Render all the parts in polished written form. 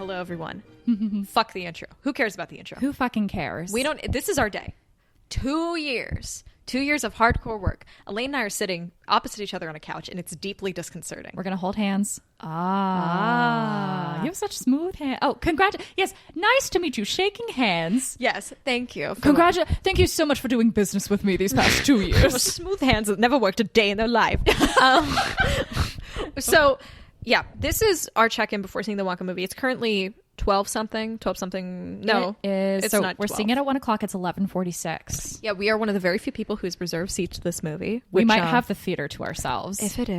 Hello, everyone. Fuck the intro. Who cares about the intro? Who fucking cares? We don't. This is our day. 2 years. 2 years of hardcore work. Elaine and I are sitting opposite each other on a couch, and it's deeply disconcerting. We're going to hold hands. You have such smooth hands. Oh, Yes, nice to meet you. Shaking hands. Yes, thank you. Thank you so much for doing business with me these past 2 years. Smooth hands that never worked a day in their life. So, yeah, this is our check-in before seeing the Wonka movie. It's currently 12 something. No, it is. It's so not we're 12. seeing it at 1 o'clock. It's 11:46. Yeah, we are one of the very few people who's reserved seats to this movie. We might have the theater to ourselves. If it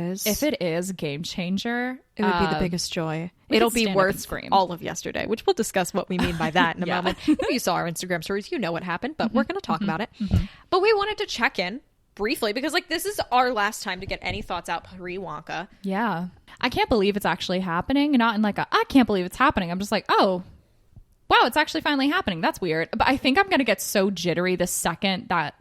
is, game changer. it would be the biggest joy. we It'll could be stand up and worth scream. all of yesterday, which we'll discuss what we mean by that in a moment. If you saw our Instagram stories, you know what happened, but we're going to talk about it. But we wanted to check in briefly because this is our last time to get any thoughts out pre-Wonka. Yeah. I can't believe it's actually happening. Not in I can't believe it's happening. I'm just like, oh, wow, it's actually finally happening. That's weird. But I think I'm going to get so jittery the second that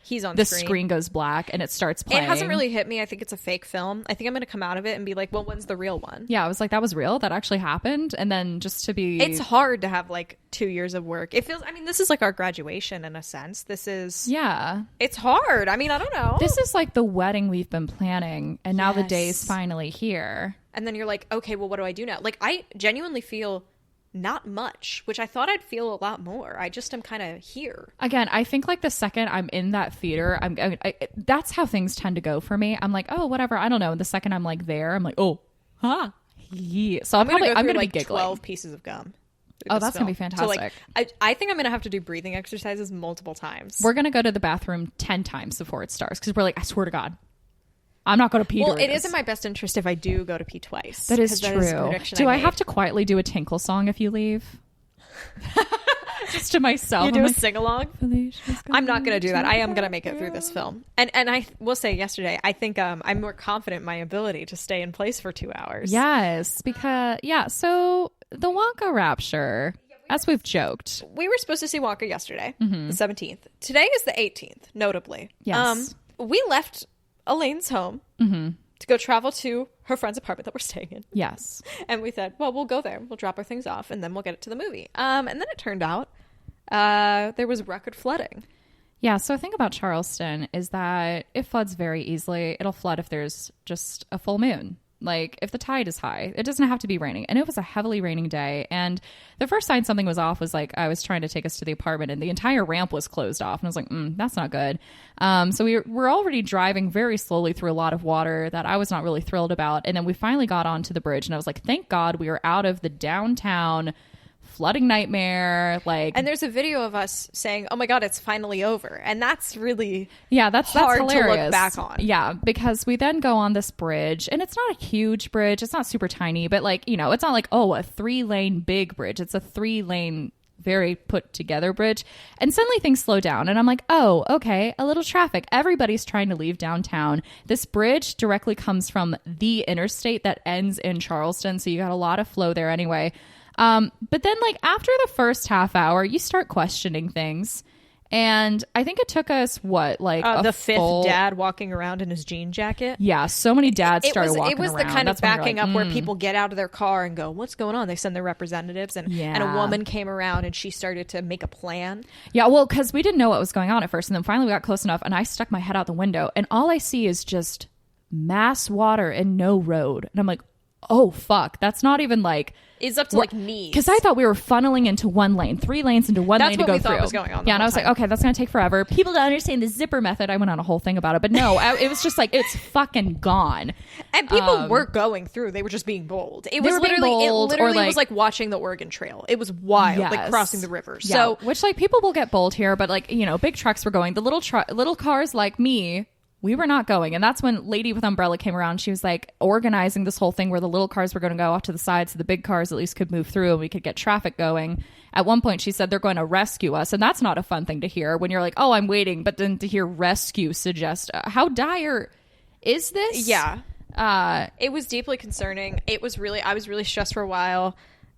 He's on the screen. screen goes black and it starts playing. It hasn't really hit me. I think it's a fake film. I think I'm going to come out of it and be like, well, when's the real one? Yeah, I was like, that was real? That actually happened? And then just to be... It's hard to have 2 years of work. It feels, this is our graduation in a sense. This is... Yeah. It's hard. I don't know. This is the wedding we've been planning and now the Yes. day's finally here. And then you're like, okay, well, what do I do now? I genuinely feel not much, which I thought I'd feel a lot more. I just am kind of here. Again, I think the second I'm in that theater, that's how things tend to go for me. I'm like, oh, whatever. I don't know. And the second I'm there, I'm like, oh, huh. Yeah. So I'm going to be giggling. 12 pieces of gum. Oh, that's going to be fantastic. So I think I'm going to have to do breathing exercises multiple times. We're going to go to the bathroom 10 times before it starts because we're like, I swear to God, I'm not going to pee. Well, it is in my best interest if I do go to pee twice. That is true. Do I have to quietly do a tinkle song if you leave? Just to myself. You do a sing-along? I'm not going to do that. I am going to make it through this film. And I will say yesterday, I think I'm more confident in my ability to stay in place for 2 hours. Yes, because, so the Wonka rapture, as we've joked. We were supposed to see Wonka yesterday, the 17th. Today is the 18th, notably. Yes. We left Elaine's home to go travel to her friend's apartment that we're staying in. Yes. And we said, well, we'll go there. We'll drop our things off and then we'll get it to the movie. And then it turned out there was record flooding. Yeah. So the thing about Charleston is that it floods very easily. It'll flood if there's just a full moon. If the tide is high, it doesn't have to be raining. And it was a heavily raining day. And the first sign something was off was I was trying to take us to the apartment and the entire ramp was closed off. And I was like, that's not good. So we're already driving very slowly through a lot of water that I was not really thrilled about. And then we finally got onto the bridge and I was like, thank God we are out of the downtown flooding nightmare. And there's a video of us saying, oh my God, it's finally over. And that's really that's hard hilarious to look back on. Yeah, because we then go on this bridge and it's not a huge bridge. It's not super tiny, but it's not a 3-lane big bridge. It's a 3-lane very put together bridge. And suddenly things slow down and I'm like, oh, okay, a little traffic. Everybody's trying to leave downtown. This bridge directly comes from the interstate that ends in Charleston. So you got a lot of flow there anyway. But then after the first half hour, you start questioning things. And I think it took us the fifth dad walking around in his jean jacket. Yeah. So many dads started walking around. It was the kind of backing up where people get out of their car and go, what's going on? They send their representatives and a woman came around and she started to make a plan. Yeah. Well, cause we didn't know what was going on at first. And then finally we got close enough and I stuck my head out the window and all I see is just mass water and no road. And I'm like, oh fuck, that's not even is up to knees. Because I thought we were funneling into 1 lane, 3 lanes into one lane to go through. That's what we thought was going on. Yeah, and I was like, okay, that's going to take forever. People don't understand the zipper method. I went on a whole thing about it, but no, it was just it's fucking gone. And people were going through. They were just being bold. It was literally was like watching the Oregon Trail. It was wild, crossing the river. Yeah. So which people will get bold here, but big trucks were going. The little cars like me. We were not going. And that's when Lady with Umbrella came around. She was organizing this whole thing where the little cars were going to go off to the side so the big cars at least could move through and we could get traffic going. At one point, she said they're going to rescue us. And that's not a fun thing to hear when you're like, oh, I'm waiting. But then to hear rescue suggests how dire is this? Yeah. It was deeply concerning. I was really stressed for a while.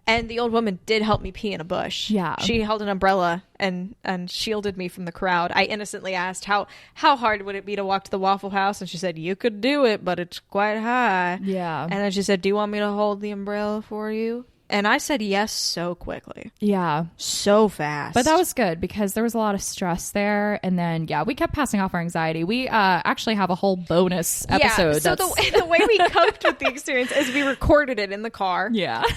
And the old woman did help me pee in a bush. Yeah. She held an umbrella and shielded me from the crowd. I innocently asked, how hard would it be to walk to the Waffle House? And she said, you could do it, but it's quite high. Yeah. And then she said, do you want me to hold the umbrella for you? And I said yes so quickly. Yeah. So fast. But that was good because there was a lot of stress there. And then, yeah, we kept passing off our anxiety. We actually have a whole bonus episode. Yeah, so the way we coped with the experience is we recorded it in the car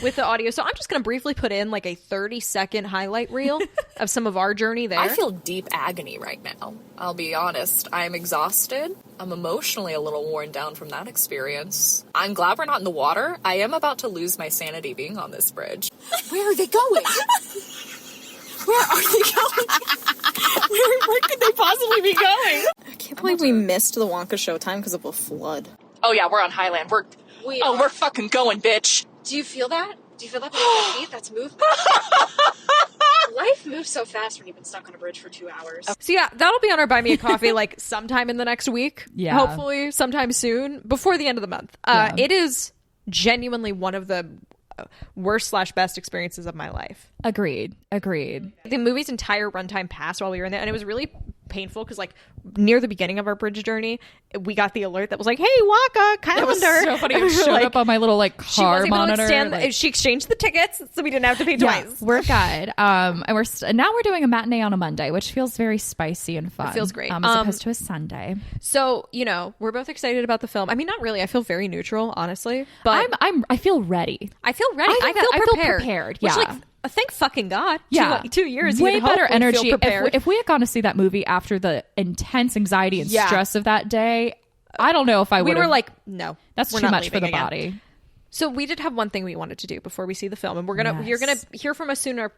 with the audio. So I'm just going to briefly put in like a 30-second highlight reel of some of our journey there. I feel deep agony right now. I'll be honest. I'm exhausted. I'm emotionally a little worn down from that experience. I'm glad we're not in the water. I am about to lose my sanity being on this bridge. Where are they going? Where are they going? Where could they possibly be going? I can't believe we missed the Wonka showtime because of a flood. Oh yeah, we're on Highland. We're fucking going, bitch. Do you feel that? Do you feel that beneath your feet? That's movement. Life moves so fast when you've been stuck on a bridge for 2 hours. So yeah, that'll be on our Buy Me a Coffee like sometime in the next week. Yeah. Hopefully sometime soon, before the end of the month. It is genuinely one of the worst/best experiences of my life. Agreed. The movie's entire runtime passed while we were in there, and it was really painful because like near the beginning of our bridge journey we got the alert that was like, hey, Wonka, Kylander. It was so funny. It showed up on my little like car monitor. She exchanged the tickets so we didn't have to pay twice. We're good. And now we're doing a matinee on a Monday, which feels very spicy and fun. It feels great. As opposed to a Sunday. So, we're both excited about the film. I mean, not really. I feel very neutral, honestly. But I feel ready. I feel ready. I feel prepared. Yeah. Which, thank fucking God. Yeah. 2 years. Way better energy. Prepared. If we had gone to see that movie after the intense anxiety and stress of that day, I don't know if I would. We were like, no, that's too much for the body. So we did have one thing we wanted to do before we see the film, and you're gonna hear from us soon our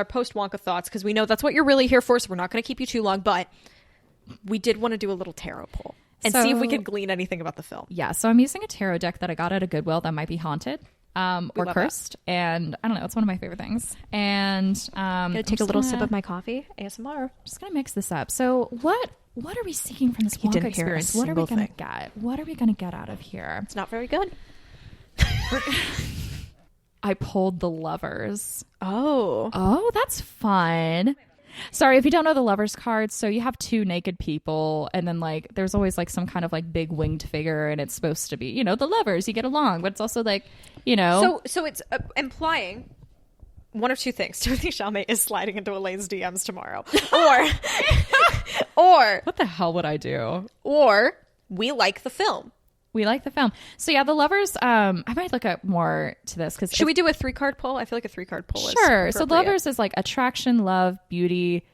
post Wonka thoughts, because we know that's what you're really here for. So we're not gonna keep you too long, but we did want to do a little tarot pull and see if we could glean anything about the film. Yeah. So I'm using a tarot deck that I got at a Goodwill that might be haunted. Or cursed, and I don't know, it's one of my favorite things. And I'm gonna take a little sip of my coffee. ASMR. Just gonna mix this up. So what are we seeking from this Wonka experience? What are we gonna get? What are we gonna get out of here? It's not very good. I pulled the Lovers. Oh, that's fun. Sorry, if you don't know the Lovers cards, so you have two naked people, and then like there's always like some kind of like big winged figure, and it's supposed to be, the lovers, you get along, but it's also like, So it's implying one of two things. Timothy Chalamet is sliding into Elaine's DMs tomorrow, or what the hell would I do? Or we like the film. We like the film. So yeah, the Lovers, I might look up more to this, because should we do a 3-card poll? I feel like a 3-card poll is sure. So Lovers is like attraction, love, beauty,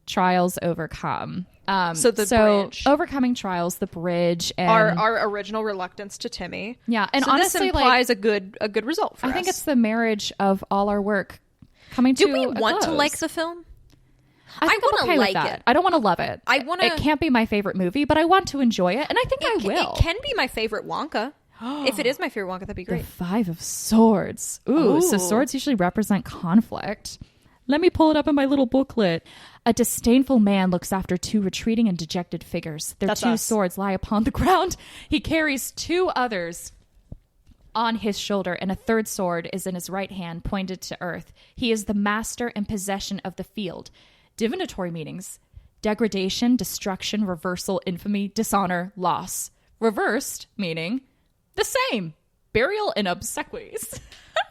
trials, overcome. Bridge, overcoming trials, the bridge, and our original reluctance to Timmy. Yeah, and so honestly, this implies a good result for us. I think it's the marriage of all our work coming to. Do we want to like the film? I want to like it. I don't want to love it. It can't be my favorite movie, but I want to enjoy it, and I think I will. It can be my favorite Wonka. If it is my favorite Wonka, that'd be great. The 5 of Swords. Ooh, so swords usually represent conflict. Let me pull it up in my little booklet. A disdainful man looks after 2 retreating and dejected figures. Their That's 2 us. swords lie upon the ground. He carries 2 others on his shoulder, and a 3rd sword is in his right hand, pointed to earth. He is the master and possession of the field. Divinatory meanings: degradation, destruction, reversal, infamy, dishonor, loss. Reversed meaning the same: burial and obsequies.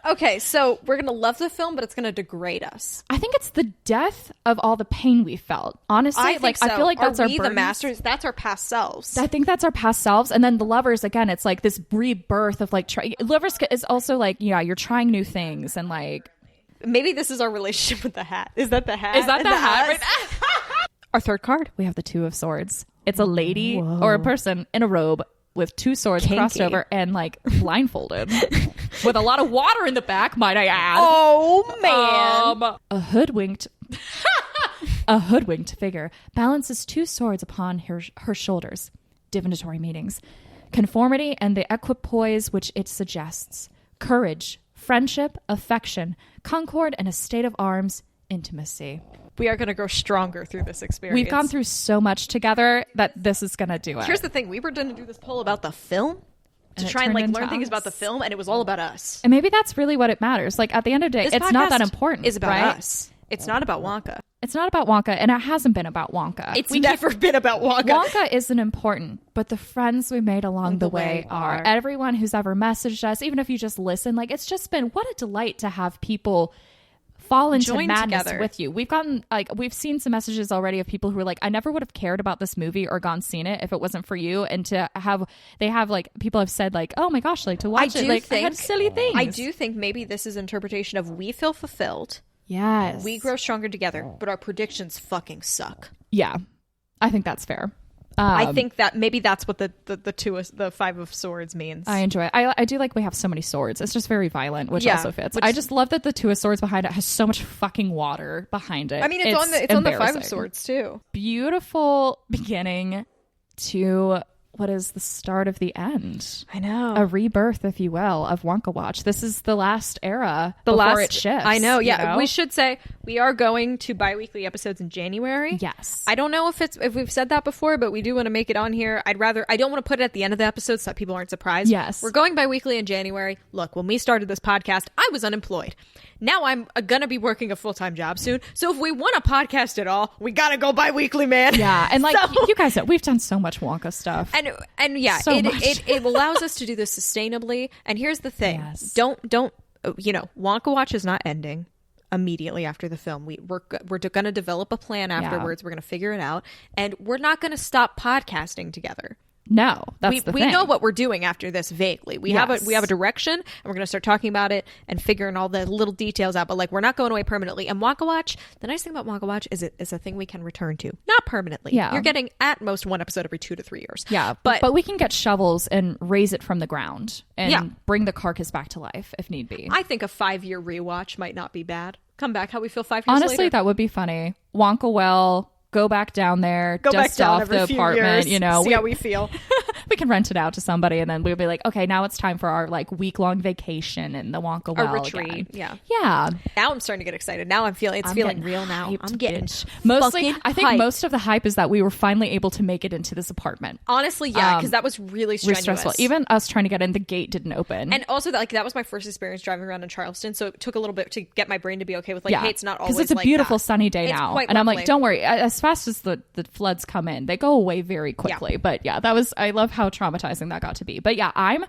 Okay, so we're gonna love the film, but it's gonna degrade us. I think it's the death of all the pain we felt. Honestly, I feel like that's our the burdens. masters. That's our past selves. I think that's our past selves, and then the Lovers again. It's like this rebirth of like Lovers is also like, you're trying new things, and like maybe this is our relationship with the hat. Is that the hat? Is that the hat? Right? Our 3rd card. We have the 2 of Swords. It's a lady or a person in a robe with 2 swords crossed over and like blindfolded with a lot of water in the back, might I add. Oh man. A hoodwinked figure balances 2 swords upon her shoulders. Divinatory meanings: conformity and the equipoise which it suggests, courage, friendship, affection, concord, and a state of arms, intimacy. We are going to grow stronger through this experience. We've gone through so much together that this is going to do it. Here's the thing. We were going to do this poll about the film to try and like learn things about the film, and it was all about us. And maybe that's really what it matters. Like at the end of the day, it's not that important. It's about right? us. It's not about Wonka. It's not about Wonka, and it hasn't been about Wonka. It's never been about Wonka. Wonka isn't important, but the friends we made along the way are. Everyone who's ever messaged us, even if you just listen, like, it's just been what a delight to have people fall into madness together with you. We've seen some messages already of people who are like, I never would have cared about this movie or gone seen it if it wasn't for you. And people have said like, oh my gosh, like to watch it. Like, I had silly things. I do think maybe this is interpretation of we feel fulfilled. Yes. We grow stronger together, but our predictions fucking suck. Yeah. I think that's fair. I think that maybe that's what the Five of Swords means. I enjoy it. I do like we have so many swords. It's just very violent, which also fits. I just love that the Two of Swords behind it has so much fucking water behind it. I mean, it's on the Five of Swords too. Beautiful beginning to what is the start of the end. I know. A rebirth, if you will, of Wonka Watch. This is the last era before it shifts. I know, yeah. You know? We should say we are going to bi-weekly episodes in January. Yes. I don't know if we've said that before, but we do want to make it on here. I don't want to put it at the end of the episode so that people aren't surprised. Yes. We're going bi-weekly in January. Look, when we started this podcast, I was unemployed. Now I'm going to be working a full-time job soon. So if we want a podcast at all, we got to go bi-weekly, man. Yeah. And like you guys know, we've done so much Wonka stuff. And yeah, so it allows us to do this sustainably. And here's the thing. Yes. Don't Wonka Watch is not ending immediately after the film. We're going to develop a plan afterwards. We're going to figure it out. And we're not going to stop podcasting together. No, that's the thing. We know what we're doing after this vaguely. We have a direction, and we're going to start talking about it and figuring all the little details out. But like, we're not going away permanently. And Wonka Watch, the nice thing about Wonka Watch is it's a thing we can return to, not permanently. Yeah, you're getting at most one episode every 2 to 3 years. Yeah, but we can get shovels and raise it from the ground and bring the carcass back to life if need be. I think a 5-year rewatch might not be bad. Come back, how we feel 5 years later. Honestly, that would be funny. Wonka well. Go back down there, dust off the apartment, see how we feel. We can rent it out to somebody, and then we'll be like, okay, now it's time for our like week-long vacation in the Wonka well retreat. Again. Yeah. Now I'm starting to get excited. Now I'm feeling real now. Hyped, I'm getting mostly. I think hyped. Most of the hype is that we were finally able to make it into this apartment. Honestly, yeah, because that was really strenuous. Stressful. Even us trying to get in, the gate didn't open, and also that was my first experience driving around in Charleston, so it took a little bit to get my brain to be okay with hey, it's not always because it's a beautiful sunny day it's now, and I'm like, don't worry. As fast as the floods come in, they go away very quickly. Yeah. But yeah, I love how traumatizing that got to be. But yeah, I'm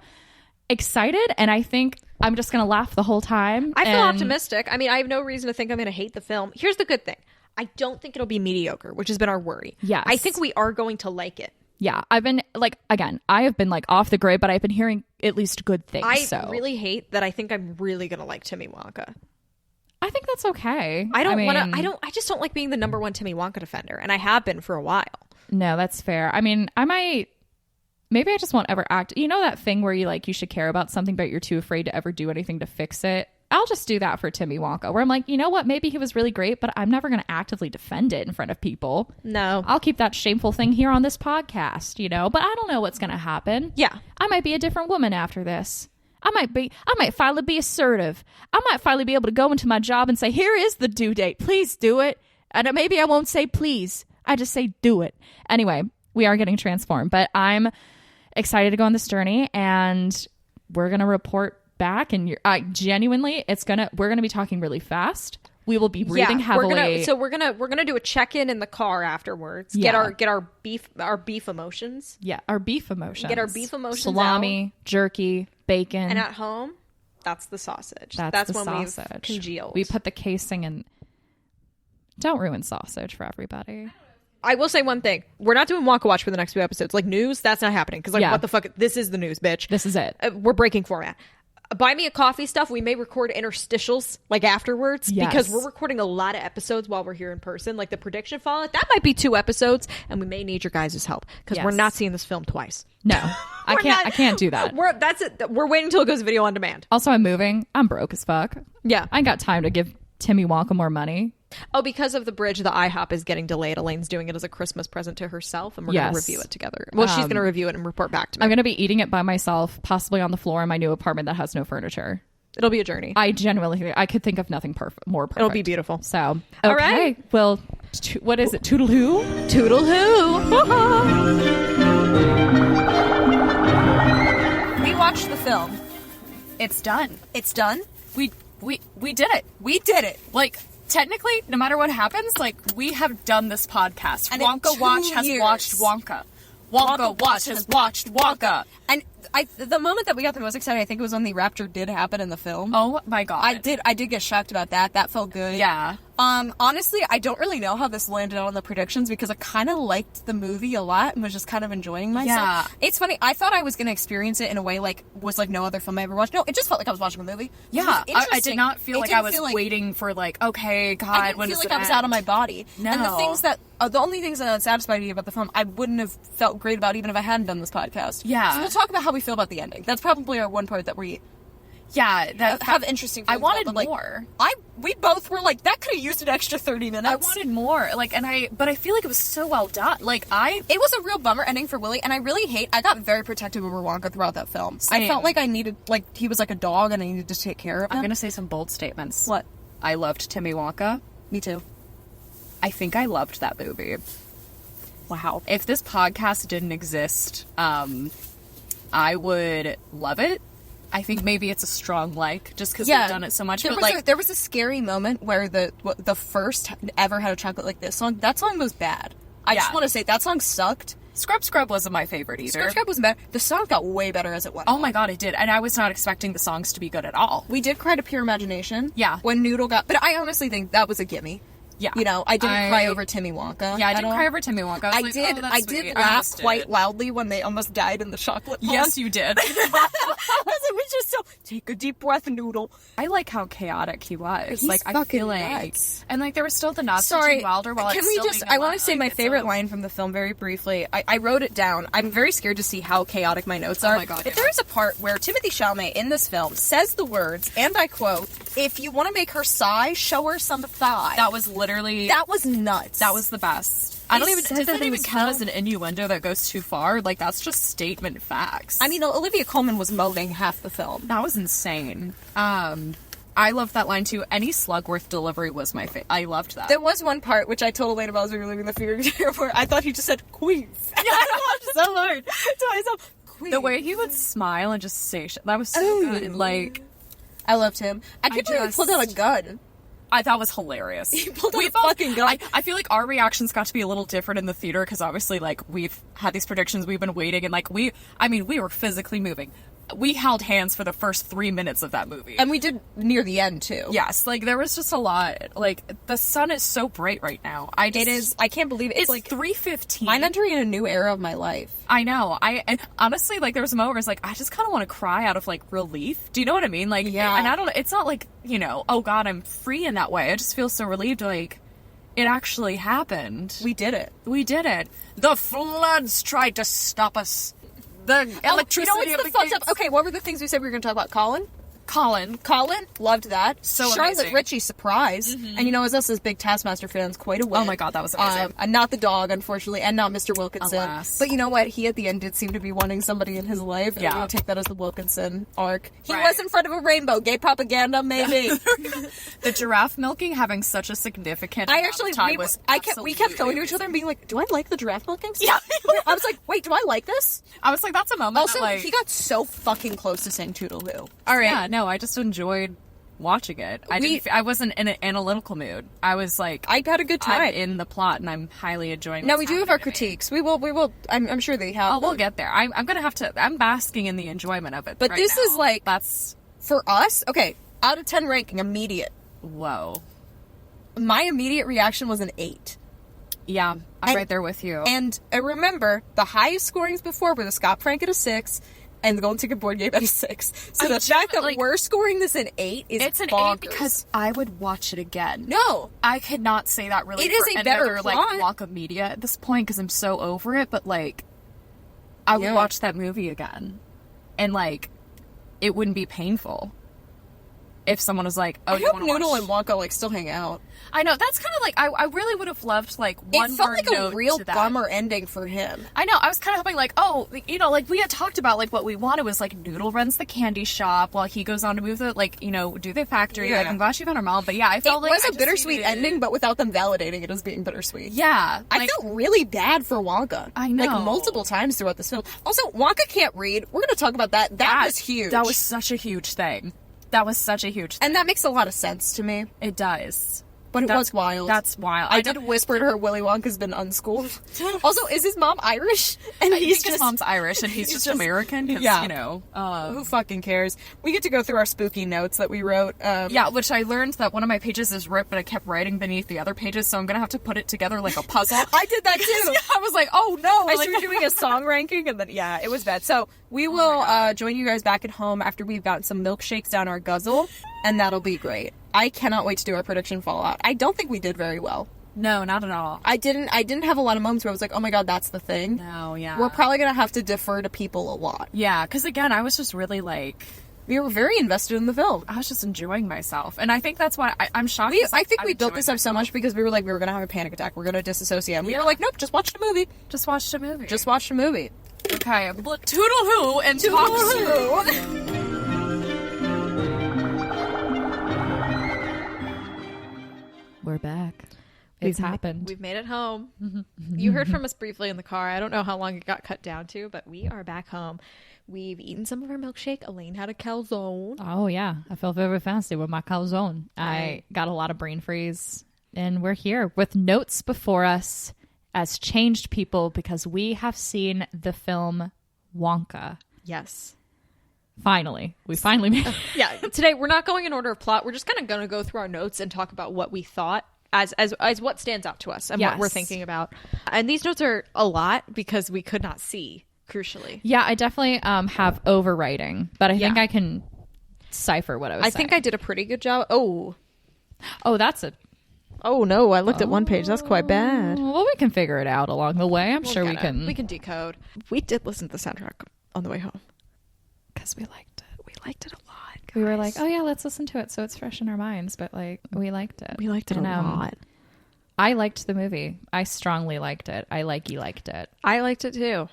excited, and I think I'm just gonna laugh the whole time. I feel optimistic. I mean, I have no reason to think I'm gonna hate the film. Here's the good thing. I don't think it'll be mediocre, which has been our worry. Yes. I think we are going to like it. Yeah, I've been I have been like off the grid, but I've been hearing at least good things. I really hate that. I think I'm really gonna like Timmy Wonka. I think that's okay. I just don't like being the number one Timmy Wonka defender, and I have been for a while. No, that's fair. I mean, maybe I just won't ever act. You know that thing where you should care about something, but you're too afraid to ever do anything to fix it? I'll just do that for Timmy Wonka, where I'm like, you know what? Maybe he was really great, but I'm never going to actively defend it in front of people. No. I'll keep that shameful thing here on this podcast, but I don't know what's going to happen. Yeah. I might be a different woman after this. I might finally be assertive. I might finally be able to go into my job and say, here is the due date. Please do it. And maybe I won't say please. I just say do it. Anyway, we are getting transformed, but I'm excited to go on this journey, and we're going to report back, and genuinely we're going to be talking really fast. We will be breathing heavily. We're gonna do a check-in in the car afterwards. Yeah. Get our beef emotions. Yeah, our beef emotions. Get our beef emotions. Salami, jerky, bacon, and at home, that's the sausage. That's when sausage. We've congealed. We put the casing in. Don't ruin sausage for everybody. I will say one thing. We're not doing Wonka Watch for the next few episodes. Like news, that's not happening. Because what the fuck? This is the news, bitch. This is it. We're breaking format. Buy me a coffee stuff. We may record interstitials afterwards because we're recording a lot of episodes while we're here in person. Like the prediction fallout, that might be 2 episodes, and we may need your guys' help because we're not seeing this film twice. No, I can't do that. That's it. We're waiting until it goes video on demand. Also, I'm moving. I'm broke as fuck. Yeah, I ain't got time to give Timmy Wonka more money. Oh, because of the bridge, the IHOP is getting delayed. Elaine's doing it as a Christmas present to herself, and we're going to review it together. Well, she's going to review it and report back to me. I'm going to be eating it by myself, possibly on the floor in my new apartment that has no furniture. It'll be a journey. I genuinely, I could think of nothing more perfect. It'll be beautiful. So, okay. All right. Well, what is it? Toodle-hoo? Toodle-hoo. We watched the film. It's done. It's done? We did it. We did it. Like, technically, no matter what happens, like, we have done this podcast. And in Wonka 2 Watch has years. watched Wonka. Wonka Watch has watched Wonka. And the moment that we got the most excited, I think it was when the rapture did happen in the film. Oh my god. I did get shocked about that. That felt good. Yeah. Honestly, I don't really know how this landed on the predictions because I kind of liked the movie a lot and was just kind of enjoying myself. Yeah. It's funny. I thought I was going to experience it in a way like was like no other film I ever watched. No, it just felt like I was watching a movie. Yeah. It was I did not feel like I was waiting for, like, okay, God, I didn't when feel does like it I was end? out of my body. No. And the things that the only things that satisfied me about the film, I wouldn't have felt great about even if I hadn't done this podcast. Yeah. So we'll talk about how we feel about the ending. That's probably our one part that we Yeah. have interesting. I feelings wanted about, but, like, more. We both were like, that could have used an extra 30 minutes. I wanted more. Like, but I feel like it was so well done. Like, It was a real bummer ending for Willie, and I really I got very protective over Wonka throughout that film. Same. I felt like I needed, like, he was like a dog, and I needed to take care of him. I'm gonna say some bold statements. What? I loved Timmy Wonka. Me too. I think I loved that movie. Wow. If this podcast didn't exist, I would love it. I think maybe it's a strong like, just because we've done it so much. There was a scary moment where the first ever Had a Chocolate Like This song, that song was bad. I just want to say, that song sucked. Scrub wasn't my favorite either. Scrub was bad. The song got way better as it went Oh on. my god, it did. And I was not expecting the songs to be good at all. We did cry to Pure Imagination. Yeah. When Noodle got... But I honestly think that was a gimme. Yeah. You know, I didn't cry over Timmy Wonka. Yeah, I at didn't all. cry over Timmy Wonka. I was like, oh, that's I sweet. did I laugh almost quite did. loudly when they almost died in the chocolate pond. Yes, you did. Because it was just so... Take a deep breath, Noodle. I like how chaotic he was. He's like, I fucking feel like... nuts. And, like, there was still the not Sorry, Gene Wilder while can it's we still just... being I want to alive. say my It's favorite so- line from the film very briefly. I wrote it down. I'm very scared to see how chaotic my notes are. my God, But yeah. there is a part where Timothée Chalamet in this film says the words, and I quote, "If you want to make her sigh, show her some thigh." That was literally... That was nuts. That was the best. I don't even... said Does that that in even his count as film. an innuendo that goes too far? Like, that's just statement facts. I mean, Olivia Colman was moaning half the film. that was insane. I loved that line too. Any Slugworth delivery was my favorite. I loved that. There was one part which I told Elena about as we were leaving the theater where I thought he just said Queens. Yeah, I laughed so hard to myself. Queens. The way he would smile and just say shit, that was so Oh. good. Like, I loved him. I can't believe he pulled out a gun. that was hilarious. He pulled out We a both- fucking gun. I feel like our reactions got to be a little different in the theater because obviously, like, we've had these predictions, we've been waiting, and like we were physically moving. We held hands for the first 3 minutes of that movie. And we did near the end, too. Yes, like, there was just a lot. Like, the sun is so bright right now. It is. I can't believe it. It's like 3:15. I'm entering a new era of my life. I know. And honestly, like, there was a moment where it's like, I just kind of want to cry out of, like, relief. Do you know what I mean? Like, Yeah. And I don't, it's not like, you know, oh God, I'm free in that way. I just feel so relieved, like, it actually happened. We did it. We did it. The floods tried to stop us. The electricity You know of what's the fucked gates. up? Okay, what were the things we said we were going to talk about? Colin, loved that. So Charlotte amazing. Ritchie, surprise. And you know, as us as big Taskmaster fans, quite a win. Oh my God, that was amazing. And not the dog, unfortunately, and not Mr. Wilkinson. Alas. But you know what? He at the end did seem to be wanting somebody in his life. And Yeah. we'll take that as the Wilkinson arc. He Right. was in front of a rainbow. Gay propaganda, maybe. The giraffe milking having such a significant I amount actually, of time we was kept going to each absolutely other and being like, do I like the giraffe milking? Yeah. I was like, wait, do I like this? I was like, that's a moment. Also, that, like, he got so fucking close to saying Toodaloo. all right. Yeah, no, I just enjoyed watching it. I wasn't in an analytical mood. I was like, I had a good time. I'm in the plot, and I'm highly enjoying. Now what's we do have our happening to me. critiques. We will. I'm sure they have. Oh, we'll them. get there. I'm gonna have to. I'm basking in the enjoyment of it. But right this now. is like that's for us. Okay, out of 10 ranking, immediate. whoa. My immediate reaction was an 8. Yeah, I'm And- right there with you. And I remember the highest scorings before were the Scott Frank at a 6 and the Golden Ticket board game at a 6. So the fact that like- we're scoring this an 8 is it's an bonkers. 8 because I would watch it again. No. I could not say that really. It is for a better another, like plot. Wonka media at this point because I'm so over it. But like, I would Yeah. watch that movie again, and like, it wouldn't be painful if someone was like, "Oh, I you hope want to Noodle watch?" and Wonka like still hang out. I know that's kind of like I really would have loved like one It felt more like note a real to that. bummer ending for him. I know. I was kind of hoping, like, oh, you know, like we had talked about, like what we wanted was like Noodle runs the candy shop while he goes on to move the, like, you know, do the factory. Yeah. Like, I'm glad she found her mom, but yeah, I It felt like was I a just bittersweet needed- ending, but without them validating it as being bittersweet. Yeah, I like, felt really bad for Wonka. I know. Like, multiple times throughout this film. Also, Wonka can't read. We're going to talk about that. That was huge. That was such a huge thing. That was such a huge thing. And that makes a lot of sense to me. It does. But it was wild. That's wild. I did whisper to her, Willy Wonka's been unschooled. Also, is his mom Irish? And I think his mom's Irish and he's just American. Yeah. You know. Who fucking cares? We get to go through our spooky notes that we wrote. Yeah, which I learned that one of my pages is ripped, but I kept writing beneath the other pages, so I'm gonna have to put it together like a puzzle. I did that too. I was like, oh no. I started doing a song ranking, and then, yeah, it was bad. So we will join you guys back at home after we've got some milkshakes down our guzzle, and that'll be great. I cannot wait to do our prediction fallout. I don't think we did very well. No, not at all. I didn't have a lot of moments where I was like, oh my god, that's the thing. No, yeah. We're probably gonna have to defer to people a lot. Yeah, because again, I was just really like... We were very invested in the film. I was just enjoying myself. And I think that's why I'm shocked. I think we built this up so much because we were like, we were going to have a panic attack. We're going to disassociate. And we were like, nope, just watch the movie. Just watched a movie. Just watch the movie. Okay, toodle-hoo and talk We're back. It's happened. We've made it home. You heard from us briefly in the car. I don't know how long it got cut down to, but we are back home. We've eaten some of our milkshake. Elaine had a calzone. Oh, yeah. I felt very fancy with my calzone. I got a lot of brain freeze. And we're here with notes before us as changed people because we have seen the film Wonka. Yes. Finally. We finally made it. Yeah. Today, we're not going in order of plot. We're just kind of going to go through our notes and talk about what we thought as what stands out to us and what we're thinking about. And these notes are a lot because we could not see. Crucially. Yeah, I definitely have overwriting, but I think I can cipher what I was saying. I think I did a pretty good job. Oh, that's a... Oh, no, I looked at one page. That's quite bad. Well, we can figure it out along the way. I'm sure we can. We can decode. We did listen to the soundtrack on the way home. Because we liked it. We liked it a lot, guys. We were like, oh, yeah, let's listen to it so it's fresh in our minds. But, like, we liked it. We liked it a lot. I liked the movie. I strongly liked it. I liked it. I liked it, too.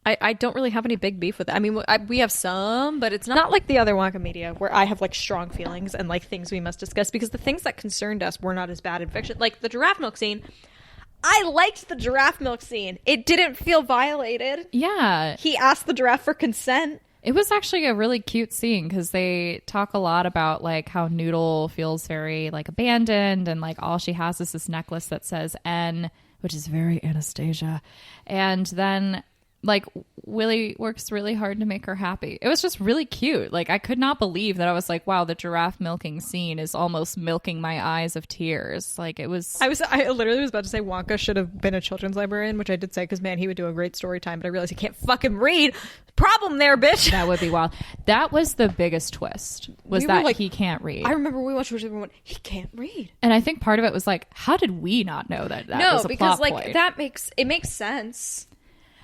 I don't really have any big beef with it. I mean, we have some, but it's not like the other Wonka media where I have like strong feelings and like things we must discuss because the things that concerned us were not as bad in fiction. Like the giraffe milk scene. I liked the giraffe milk scene. It didn't feel violated. Yeah. He asked the giraffe for consent. It was actually a really cute scene because they talk a lot about like how Noodle feels very like abandoned and like all she has is this necklace that says N, which is very Anastasia. And then like Willie works really hard to make her happy. It was just really cute. Like I could not believe that I was like, wow, the giraffe milking scene is almost milking my eyes of tears. Like it was. I literally was about to say Wonka should have been a children's librarian, which I did say because man, he would do a great story time. But I realized he can't fucking read. Problem there, bitch. That would be wild. That was the biggest twist. Was that like, he can't read? I remember we watched everyone went, he can't read. And I think part of it was like, how did we not know that? Was a because plot like point? that makes sense.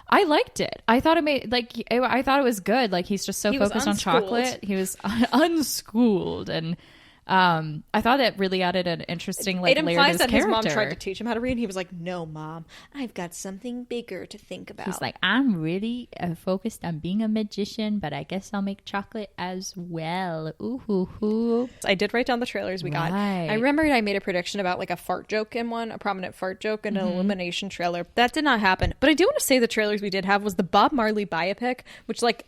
I liked it. I thought I thought it was good. Like he's just so focused on chocolate. He was unschooled, and I thought it really added an interesting like layer to his character. It implies that his mom tried to teach him how to read, and he was like, "No, mom, I've got something bigger to think about." He's like, "I'm really focused on being a magician, but I guess I'll make chocolate as well." Ooh hoo hoo. I did write down the trailers we got. I remembered I made a prediction about like a fart joke in one, a prominent fart joke in an Illumination trailer. That did not happen. But I do want to say the trailers we did have was the Bob Marley biopic, which like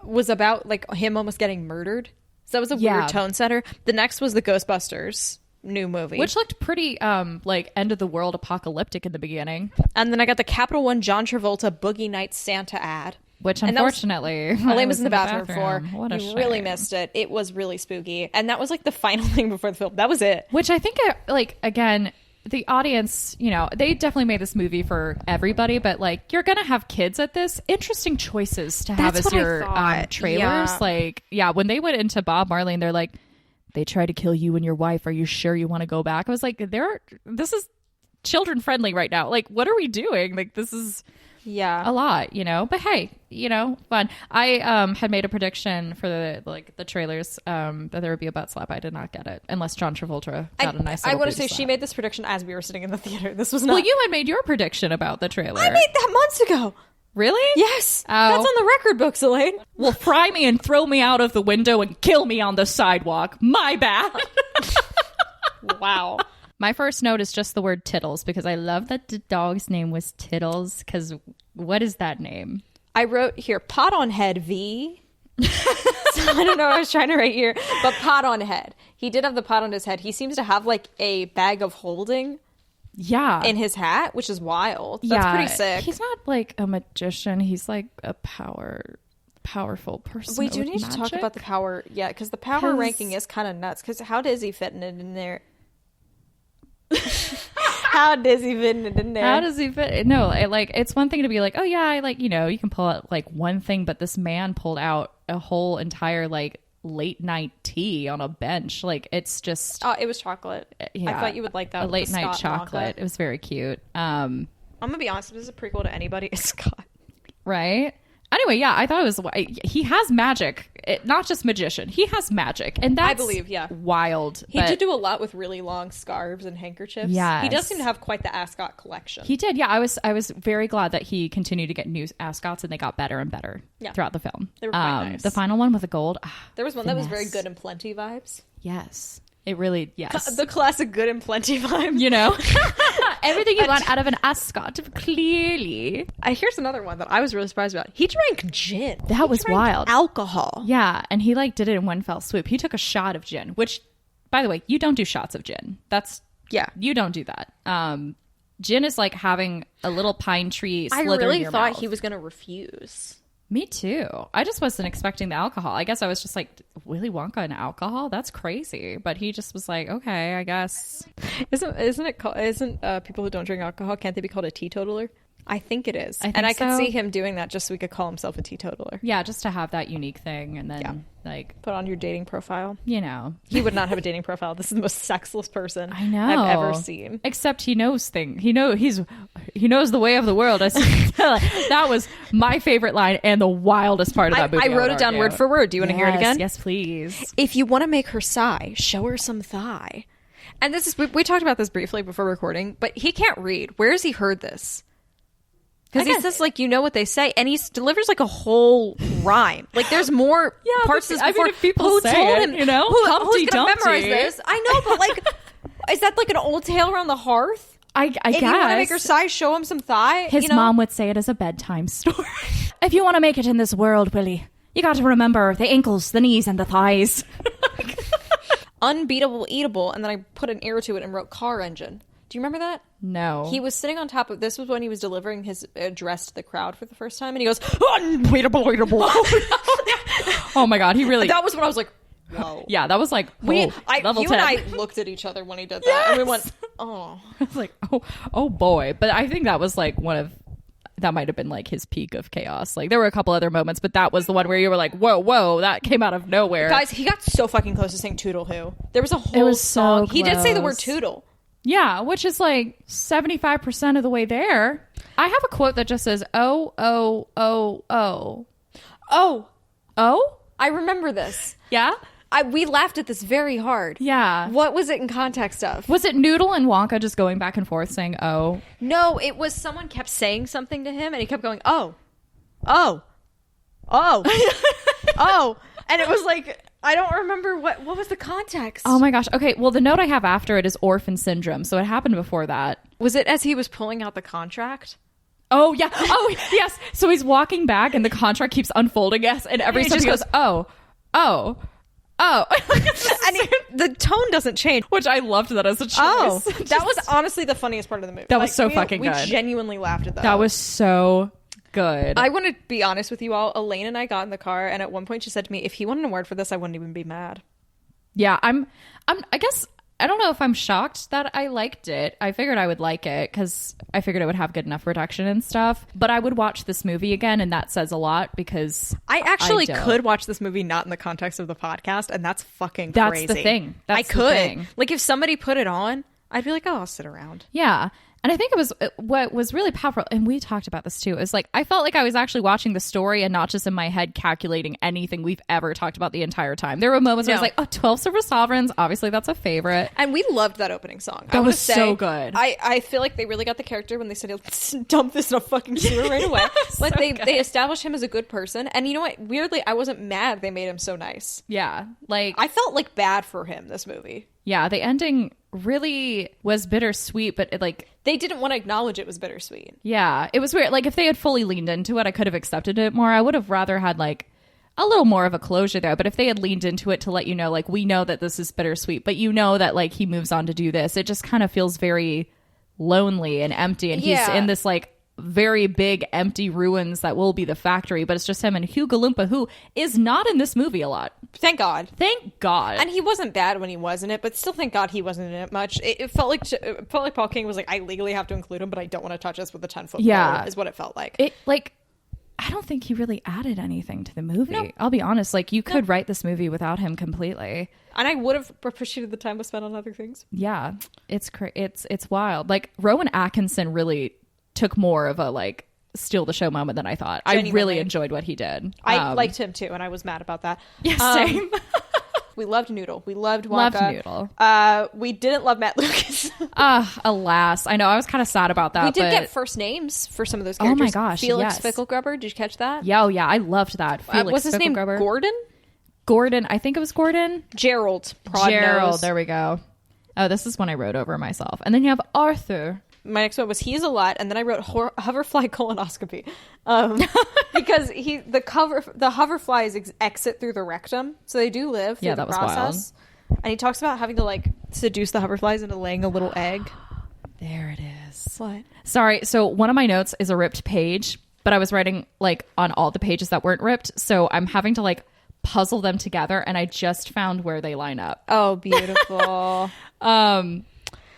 was about like him almost getting murdered. So that was a weird tone setter. The next was the Ghostbusters new movie, which looked pretty like end of the world apocalyptic in the beginning. And then I got the Capital One John Travolta Boogie Nights Santa ad, which unfortunately Elaine was in the bathroom for. What a shame. Really missed it. It was really spooky, and that was like the final thing before the film. That was it. Which I think like again, the audience, you know, they definitely made this movie for everybody, but like you're gonna have kids at this. Interesting choices to have as your trailers. When they went into Bob Marley and they're like, they tried to kill you and your wife. Are you sure you want to go back? I was like, this is children friendly right now. Like, what are we doing? Like, this is a lot, you know. But hey, you know, fun. I had made a prediction for the trailers that there would be a butt slap. I did not get it, unless John Travolta got a nice. I want to say slap. she made this prediction as we were sitting in the theater. This was not. Well, you had made your prediction about the trailer. I made that months ago. Really? Yes. That's on the record books, Elaine. Well, fry me and throw me out of the window and kill me on the sidewalk. My bad. Wow. My first note is just the word Tittles because I love that the dog's name was Tittles because what is that name? I wrote here, Pot on Head V. So I don't know what I was trying to write here, but Pot on Head. he did have the pot on his head. He seems to have like a bag of holding in his hat, which is wild. That's pretty sick. He's not like a magician. He's like a powerful person. We do need to talk about the power, because the power ranking is kind of nuts. Because how does he fit in there? How does he fit it in there? How does he fit? No, it's one thing to be like, oh yeah, you can pull out like one thing, but this man pulled out a whole entire like late night tea on a bench. Like it's just it was chocolate. Yeah, I thought you would like that. A late night chocolate. It was very cute. I'm gonna be honest, if this is a prequel to anybody, it's Scott. Right? Anyway, yeah, I thought it was. He has magic, not just magician. He has magic, and that's, I believe, wild. He did do a lot with really long scarves and handkerchiefs. Yeah, he does seem to have quite the ascot collection. He did. Yeah, I was very glad that he continued to get new ascots, and they got better and better throughout the film. They were quite nice. The final one with the gold. There was one that was very Good and Plenty vibes. Yes. It really, yes. The classic Good and Plenty vibe. You know? Everything you want out of an ascot, clearly. Here's another one that I was really surprised about. He drank gin. That was wild. Alcohol. Yeah, and he did it in one fell swoop. He took a shot of gin, which, by the way, you don't do shots of gin. You don't do that. Gin is like having a little pine tree slither in your mouth. I really thought he was going to refuse. Me too. I just wasn't expecting the alcohol. I guess I was just like, Willy Wonka and alcohol? That's crazy. But he just was like, okay, I guess. Isn't people who don't drink alcohol, can't they be called a teetotaler? I think it is. I could see him doing that just so he could call himself a teetotaler. Yeah, just to have that unique thing and then put on your dating profile. You know. He would not have a dating profile. This is the most sexless person I've ever seen. Except he knows things. He knows the way of the world. That was my favorite line and the wildest part of that movie. I wrote it down word for word. Do you want to hear it again? Yes, please. If you want to make her sigh, show her some thigh. And this is we talked about this briefly before recording, but he can't read. Where has he heard this? Because he says, like, you know what they say, and he delivers, like, a whole rhyme. Like, there's more parts of this before. If people say it, you know? Who's going to memorize this? I know, but, like, is that, like, an old tale around the hearth? I guess. If you want to make her sigh, show him some thigh. His mom would say it as a bedtime story. If you want to make it in this world, Willie, you got to remember the ankles, the knees, and the thighs. Unbeatable, eatable, and then I put an ear to it and wrote car engine. Do you remember that? No. He was sitting on top of this was when he was delivering his address to the crowd for the first time, and he goes, unbeatable, eatable. Oh my god, he really. That was when I was like, whoa. Yeah, that was like level 10. And I looked at each other when he did that, and we went, oh. I was like, oh boy. But I think that was like that might have been like his peak of chaos. Like there were a couple other moments, but that was the one where you were like, whoa, that came out of nowhere. Guys, he got so fucking close to saying Toodle Who. There was a whole song. So he did say the word Toodle. Yeah, which is like 75% of the way there. I have a quote that just says, oh. I remember this. Yeah? We laughed at this very hard. Yeah. What was it in context of? Was it Noodle and Wonka just going back and forth saying, oh? No, it was someone kept saying something to him and he kept going, oh. Oh. And it was like, I don't remember what was the context. Oh my gosh. Okay, well, the note I have after it is orphan syndrome. So it happened before that. Was it as he was pulling out the contract? Oh, yeah. Oh, yes. So he's walking back and the contract keeps unfolding. Yes. And every time he goes, oh. And the tone doesn't change. Which I loved that as a choice. Oh, that was honestly the funniest part of the movie. That was so fucking good. We genuinely laughed at that. That was so good. I want to be honest with you all. Elaine and I got in the car, and at one point she said to me, if he won an award for this, I wouldn't even be mad. Yeah, I guess I don't know if I'm shocked that I liked it. I figured I would like it because I figured it would have good enough production and stuff. But I would watch this movie again, and that says a lot because I actually could watch this movie not in the context of the podcast, and that's fucking crazy. That's the thing. I could. Like, if somebody put it on, I'd be like, oh, I'll sit around. Yeah. And I think it was what was really powerful, and we talked about this too, is like I felt like I was actually watching the story and not just in my head calculating anything we've ever talked about the entire time. There were moments where I was like, 12 Silver Sovereigns, obviously that's a favorite. And we loved that opening song. That was so good. I feel like they really got the character when they said, let's dump this in a fucking sewer right away. But they established him as a good person. And you know what? Weirdly, I wasn't mad they made him so nice. Yeah. Like I felt like bad for him, this movie. Yeah, the ending really was bittersweet, but they didn't want to acknowledge it was bittersweet. Yeah, it was weird. Like if they had fully leaned into it, I could have accepted it more. I would have rather had like a little more of a closure there. But if they had leaned into it to let you know, like, we know that this is bittersweet, but you know that, like, he moves on to do this, it just kind of feels very lonely and empty. And he's in this, like, very big empty ruins that will be the factory, but it's just him and Hugo Loompa, who is not in this movie a lot. Thank God. And he wasn't bad when he was in it, but still thank God he wasn't in it much. It felt like Paul King was like, I legally have to include him, but I don't want to touch us with a 10-foot pole, is what it felt like. I don't think he really added anything to the movie. No. I'll be honest, like, you could write this movie without him completely. And I would have appreciated the time was spent on other things. Yeah, it's wild. Like, Rowan Atkinson really took more of a, like, steal the show moment than I thought. Genuinely. I really enjoyed what he did. I liked him too, and I was mad about that. Yeah, same. We loved Noodle. We loved Wonka. Loved Noodle. We didn't love Matt Lucas. Alas. I know. I was kind of sad about that. We did get first names for some of those characters. Oh my gosh, Felix yes. Fickelgrubber. Did you catch that? Yeah, I loved that. Felix what's his name? Gordon? Gordon. I think it was Gordon. Gerald. Gerald. There we go. Oh, this is one I wrote over myself. And then you have Arthur. My next one was he's a lot, and then I wrote hoverfly colonoscopy, because the hoverflies exit through the rectum, so they do live through the process. Wild. And he talks about having to, like, seduce the hoverflies into laying a little egg. There it is. What? Sorry. So one of my notes is a ripped page, but I was writing, like, on all the pages that weren't ripped, so I'm having to, like, puzzle them together, and I just found where they line up. Oh, beautiful.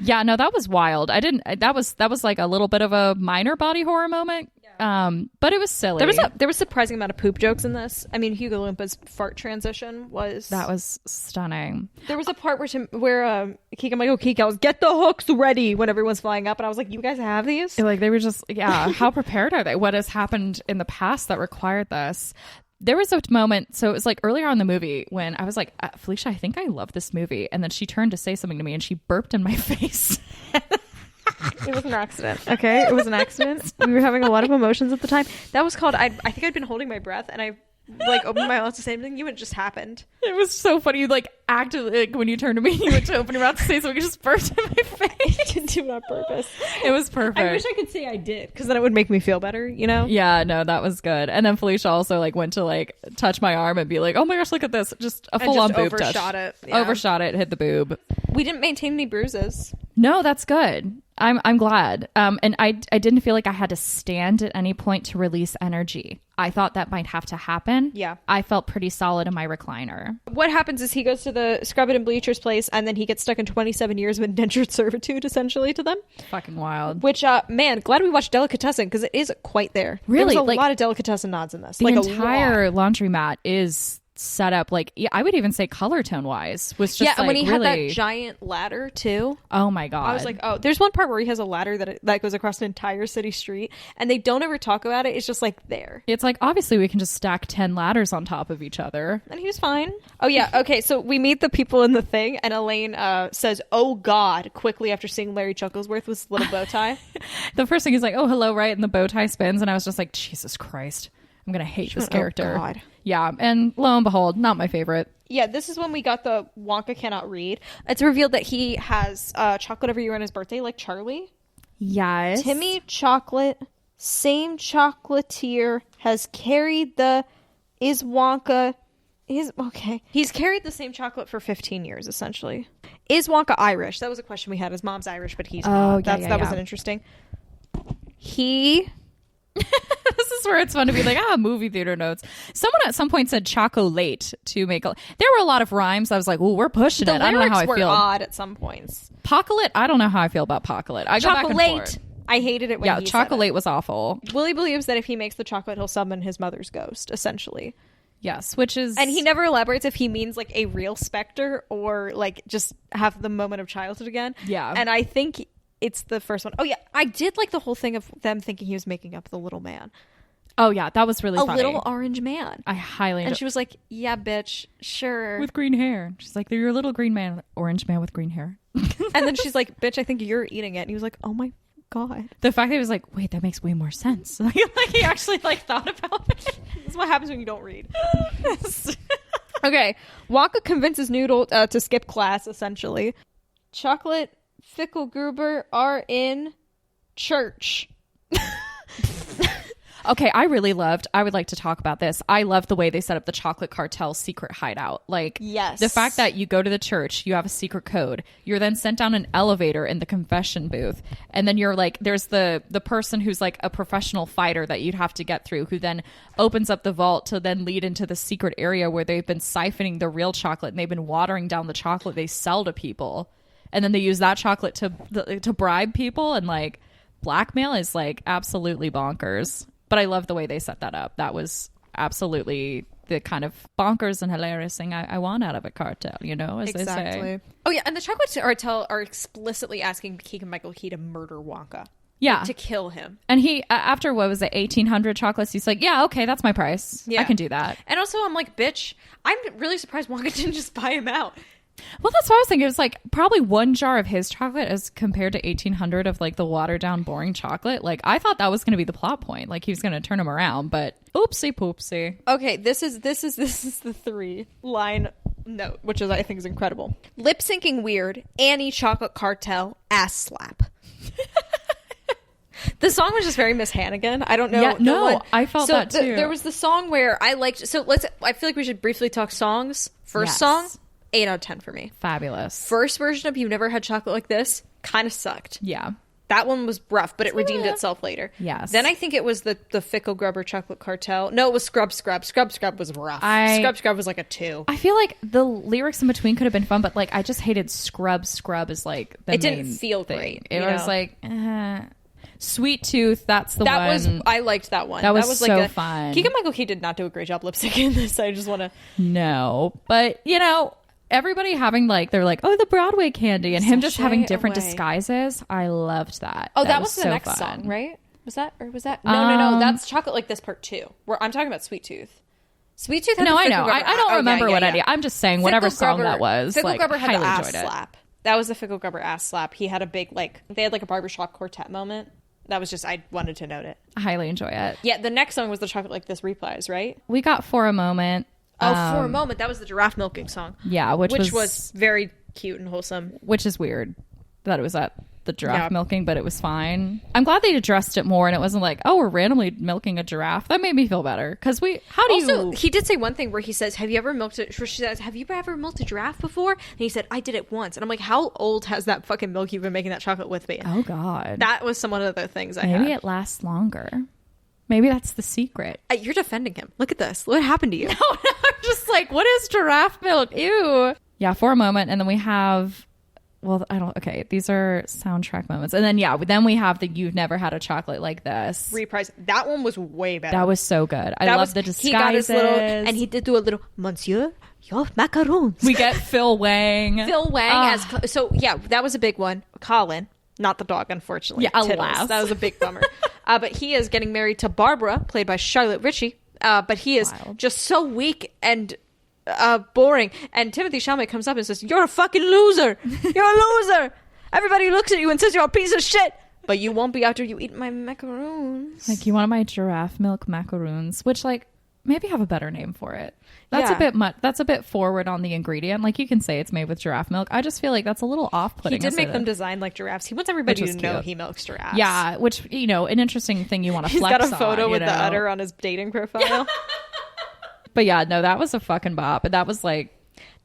Yeah, no, that was wild. That was like a little bit of a minor body horror moment. But it was silly. There was a surprising amount of poop jokes in this. I mean, Hugo Loompa's fart transition was stunning. There was a part where Michael Keegan was, get the hooks ready when everyone's flying up, and I was like, you guys have these? Like, they were just, how prepared are they? What has happened in the past that required this? There was a moment, so it was like earlier on in the movie when I was like, Felicia, I think I love this movie. And then she turned to say something to me and she burped in my face. It was an accident. Okay, it was an accident. We were having a lot of emotions at the time. That was called, I think I'd been holding my breath and I, like, opened my mouth to say something. It just happened. It was so funny. You, like, acted, like, when you turned to me, you went to open your mouth to say something, you just burped in my face. I didn't do it on purpose. It was perfect. I wish I could say I did, because then it would make me feel better, you know? Yeah, no, that was good. And then Felicia also, like, went to, like, touch my arm and be like, oh my gosh, look at this. Just a full-on boob touch. Overshot it, hit the boob. We didn't maintain any bruises. No, that's good. I'm glad. And I didn't feel like I had to stand at any point to release energy. I thought that might have to happen. Yeah. I felt pretty solid in my recliner. What happens is he goes to the Scrub It and Bleachers place, and then he gets stuck in 27 years of indentured servitude, essentially, to them. Fucking wild. Which, man, glad we watched Delicatessen, because it is quite there. Really? There's a lot of Delicatessen nods in this. The entire laundromat is set up, like, I would even say color tone wise was just and when he really... had that giant ladder too. Oh my god, I was like, oh, there's one part where he has a ladder that goes across an entire city street, and they don't ever talk about it. It's just like there. It's like, obviously we can just stack 10 ladders on top of each other, and he was fine. Oh yeah, okay, so we meet the people in the thing, and Elaine says, oh god, quickly after seeing Larry Chucklesworth with his little bow tie. The first thing he's like, oh hello, right, and the bow tie spins, and I was just like, Jesus Christ, I'm gonna hate this character. Oh god. Yeah, and lo and behold, not my favorite. Yeah, this is when we got the Wonka cannot read. It's revealed that he has chocolate every year on his birthday, like Charlie. Yes. Timmy Chocolate, same chocolatier, has carried the He's carried the same chocolate for 15 years, essentially. Is Wonka Irish? That was a question we had. His mom's Irish, but he's not. That was an interesting. This is where it's fun to be like, movie theater notes. Someone at some point said chocolate to make there were a lot of rhymes. I was like, well, we're pushing it. I don't know how I feel. The lyrics were odd at some points. Pocolate, I don't know how I feel about Pocolate. I go back and forth. I hated it when he chocolate said it. Was awful. Willie believes that if he makes the chocolate, he'll summon his mother's ghost, essentially. Yes, which is... And he never elaborates if he means, like, a real specter or, like, just have the moment of childhood again. Yeah. And I think it's the first one. Oh, yeah. I did like the whole thing of them thinking he was making up the little man. Oh, yeah. That was really funny. A little orange man. I highly enjoyed. And she was like, yeah, bitch. Sure. With green hair. She's like, you're a little green man. Orange man with green hair. And then she's like, bitch, I think you're eating it. And he was like, oh my God. The fact that he was like, wait, that makes way more sense. Like he actually thought about it. This is what happens when you don't read. Okay. Wonka convinces Noodle to skip class, essentially. Chocolate, Fickelgruber are in church. Okay, I would like to talk about this. I love the way they set up the chocolate cartel secret hideout. Like, Yes. the fact that you go to the church, you have a secret code, you're then sent down an elevator in the confession booth, and then you're like, there's the person who's like a professional fighter that you'd have to get through, who then opens up the vault to then lead into the secret area where they've been siphoning the real chocolate and they've been watering down the chocolate they sell to people, and then they use that chocolate to bribe people and like blackmail is like absolutely bonkers. But I love the way they set that up. That was absolutely the kind of bonkers and hilarious thing I want out of a cartel, you know, as they say. Oh yeah, and the chocolate cartel are explicitly asking Keegan-Michael Key to murder Wonka. Yeah. Like, to kill him. And he, after what was it, 1,800 chocolates, he's like, yeah, okay, that's my price. Yeah. I can do that. And also, I'm like, bitch, I'm really surprised Wonka didn't just buy him out. Well, that's what I was thinking. It was like probably one jar of his chocolate as compared to 1,800 of like the watered down, boring chocolate. Like, I thought that was going to be the plot point. Like, he was going to turn him around, but oopsie poopsie. Okay, this is the 3-line note, which is I think is incredible. Lip syncing weird, Annie chocolate cartel ass slap. The song was just very Miss Hannigan. I don't know. Yeah, no, I felt that too. There was the song where I liked. So I feel like we should briefly talk songs. First Yes. song, 8 out of 10 for me. Fabulous. First version of "You've Never Had Chocolate Like This" kind of sucked. Yeah. That one was rough, but it redeemed itself later. Yes. Then I think it was the Fickle Grubber Chocolate Cartel. No, it was Scrub Scrub. Scrub Scrub was rough. Scrub Scrub was like a 2. I feel like the lyrics in between could have been fun, but like I just hated Scrub. Scrub is like the It didn't main feel thing. great, It you was know? like, Sweet Tooth. That's the That one. was I liked that one. That was like so fun. Keegan-Michael Key did not do a great job lip syncing in this. I just want to. No, but you know, everybody having like they're like, oh, the Broadway candy, and him just having Sashay different away. disguises. I loved that. Oh, that was the so next fun. song, right? Was that No. That's Chocolate Like This Part 2. Where I'm talking about Sweet Tooth. Sweet Tooth. Had No, the I know. Fickle Grubber- I don't remember what yeah. any. I'm just saying whatever Fickle song Grubber- that was. Fickle like, Grubber had highly the ass enjoyed it. slap. That was the Fickle Grubber ass slap. He had a big they had like a barbershop quartet moment. That was just I wanted to note it. I highly enjoy it. Yeah, the next song was the Chocolate Like This Reprise, right? We got For a Moment. Oh, For a Moment. That was the giraffe milking song. Yeah, which was very cute and wholesome. which is weird that it was at the giraffe Yeah. milking, but it was fine. I'm glad they addressed it more, and it wasn't like, oh, we're randomly milking a giraffe. That made me feel better because Also, he did say one thing where he says, "Have you ever milked a?" She says, "Have you ever milked a giraffe before?" And he said, "I did it once." And I'm like, "How old has that fucking milk you've been making that chocolate with been?" Oh God, That was one of the things I maybe had. it lasts longer. Maybe that's the secret. You're defending him. Look at this. What happened to you? No, I'm just like, what is giraffe milk? Ew. Yeah, For a Moment, and then we have. Well, I don't. Okay, these are soundtrack moments, and then then we have the "You've Never Had a Chocolate Like This." Reprise. That one was way better. That was so good. I That love was- the disguises. He got his little, and he did do a little Monsieur, your macarons. We get Phil Wang. Phil Wang as that was a big one. Colin, not the dog, unfortunately. Yeah, Tiddles. alas. That was a big bummer. But he is getting married to Barbara, played by Charlotte Ritchie. But he is Wild. just so weak and boring. And Timothy Chalamet comes up and says, "You're a fucking loser. You're a loser. Everybody looks at you and says you're a piece of shit. But you won't be after you eat my macaroons." Like, you want my giraffe milk macaroons, which like maybe have a better name for it. That's Yeah. a bit much. That's a bit forward on the ingredient. Like, you can say it's made with giraffe milk. I just feel like that's a little off-putting. He did as make a- them design like giraffes. He wants everybody Which to was know cute. he milks giraffes. Yeah, which, you know, an interesting thing you want to He's flex got a photo on, with you the know? udder on his dating profile. But yeah, no, that was a fucking bop. And that was like,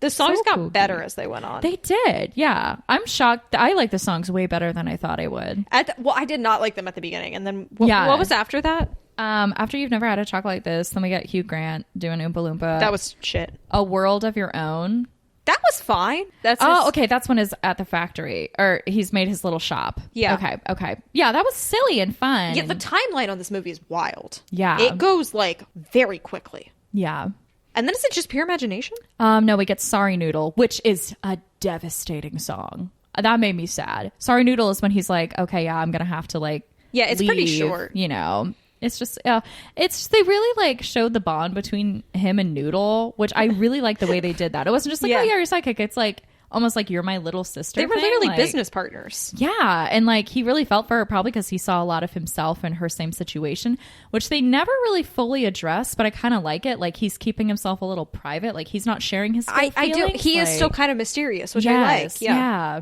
The songs So got kooky. better as they went on. they did. Yeah. I'm shocked. I like the songs way better than I thought I would. I did not like them at the beginning, and then what Yeah. was after that? After You've Never Had a Chocolate Like This, then we got Hugh Grant doing Oompa Loompa. That was shit. A World of Your Own. That was fine. That's Okay, that's when he's at the factory, or he's made his little shop. Yeah. Okay. Yeah, that was silly and fun. Yeah, the timeline on this movie is wild. Yeah. It goes like very quickly. Yeah. And then is it just pure imagination? No, we get Sorry Noodle, which is a devastating song. That made me sad. Sorry Noodle is when he's like, okay, yeah, I'm gonna have to like, Yeah, it's pretty leave, short. You know, it's just, they really like showed the bond between him and Noodle, which I really like the way they did that. It wasn't just like, Yeah. oh yeah, you're psychic. It's like almost like you're my little sister. They were thing. literally Like, business partners. Yeah, and like he really felt for her probably because he saw a lot of himself in her same situation, which they never really fully address. But I kind of like it. Like he's keeping himself a little private. Like he's not sharing his. I do. feelings. He is Like, still kind of mysterious, which yes, I like. Yeah.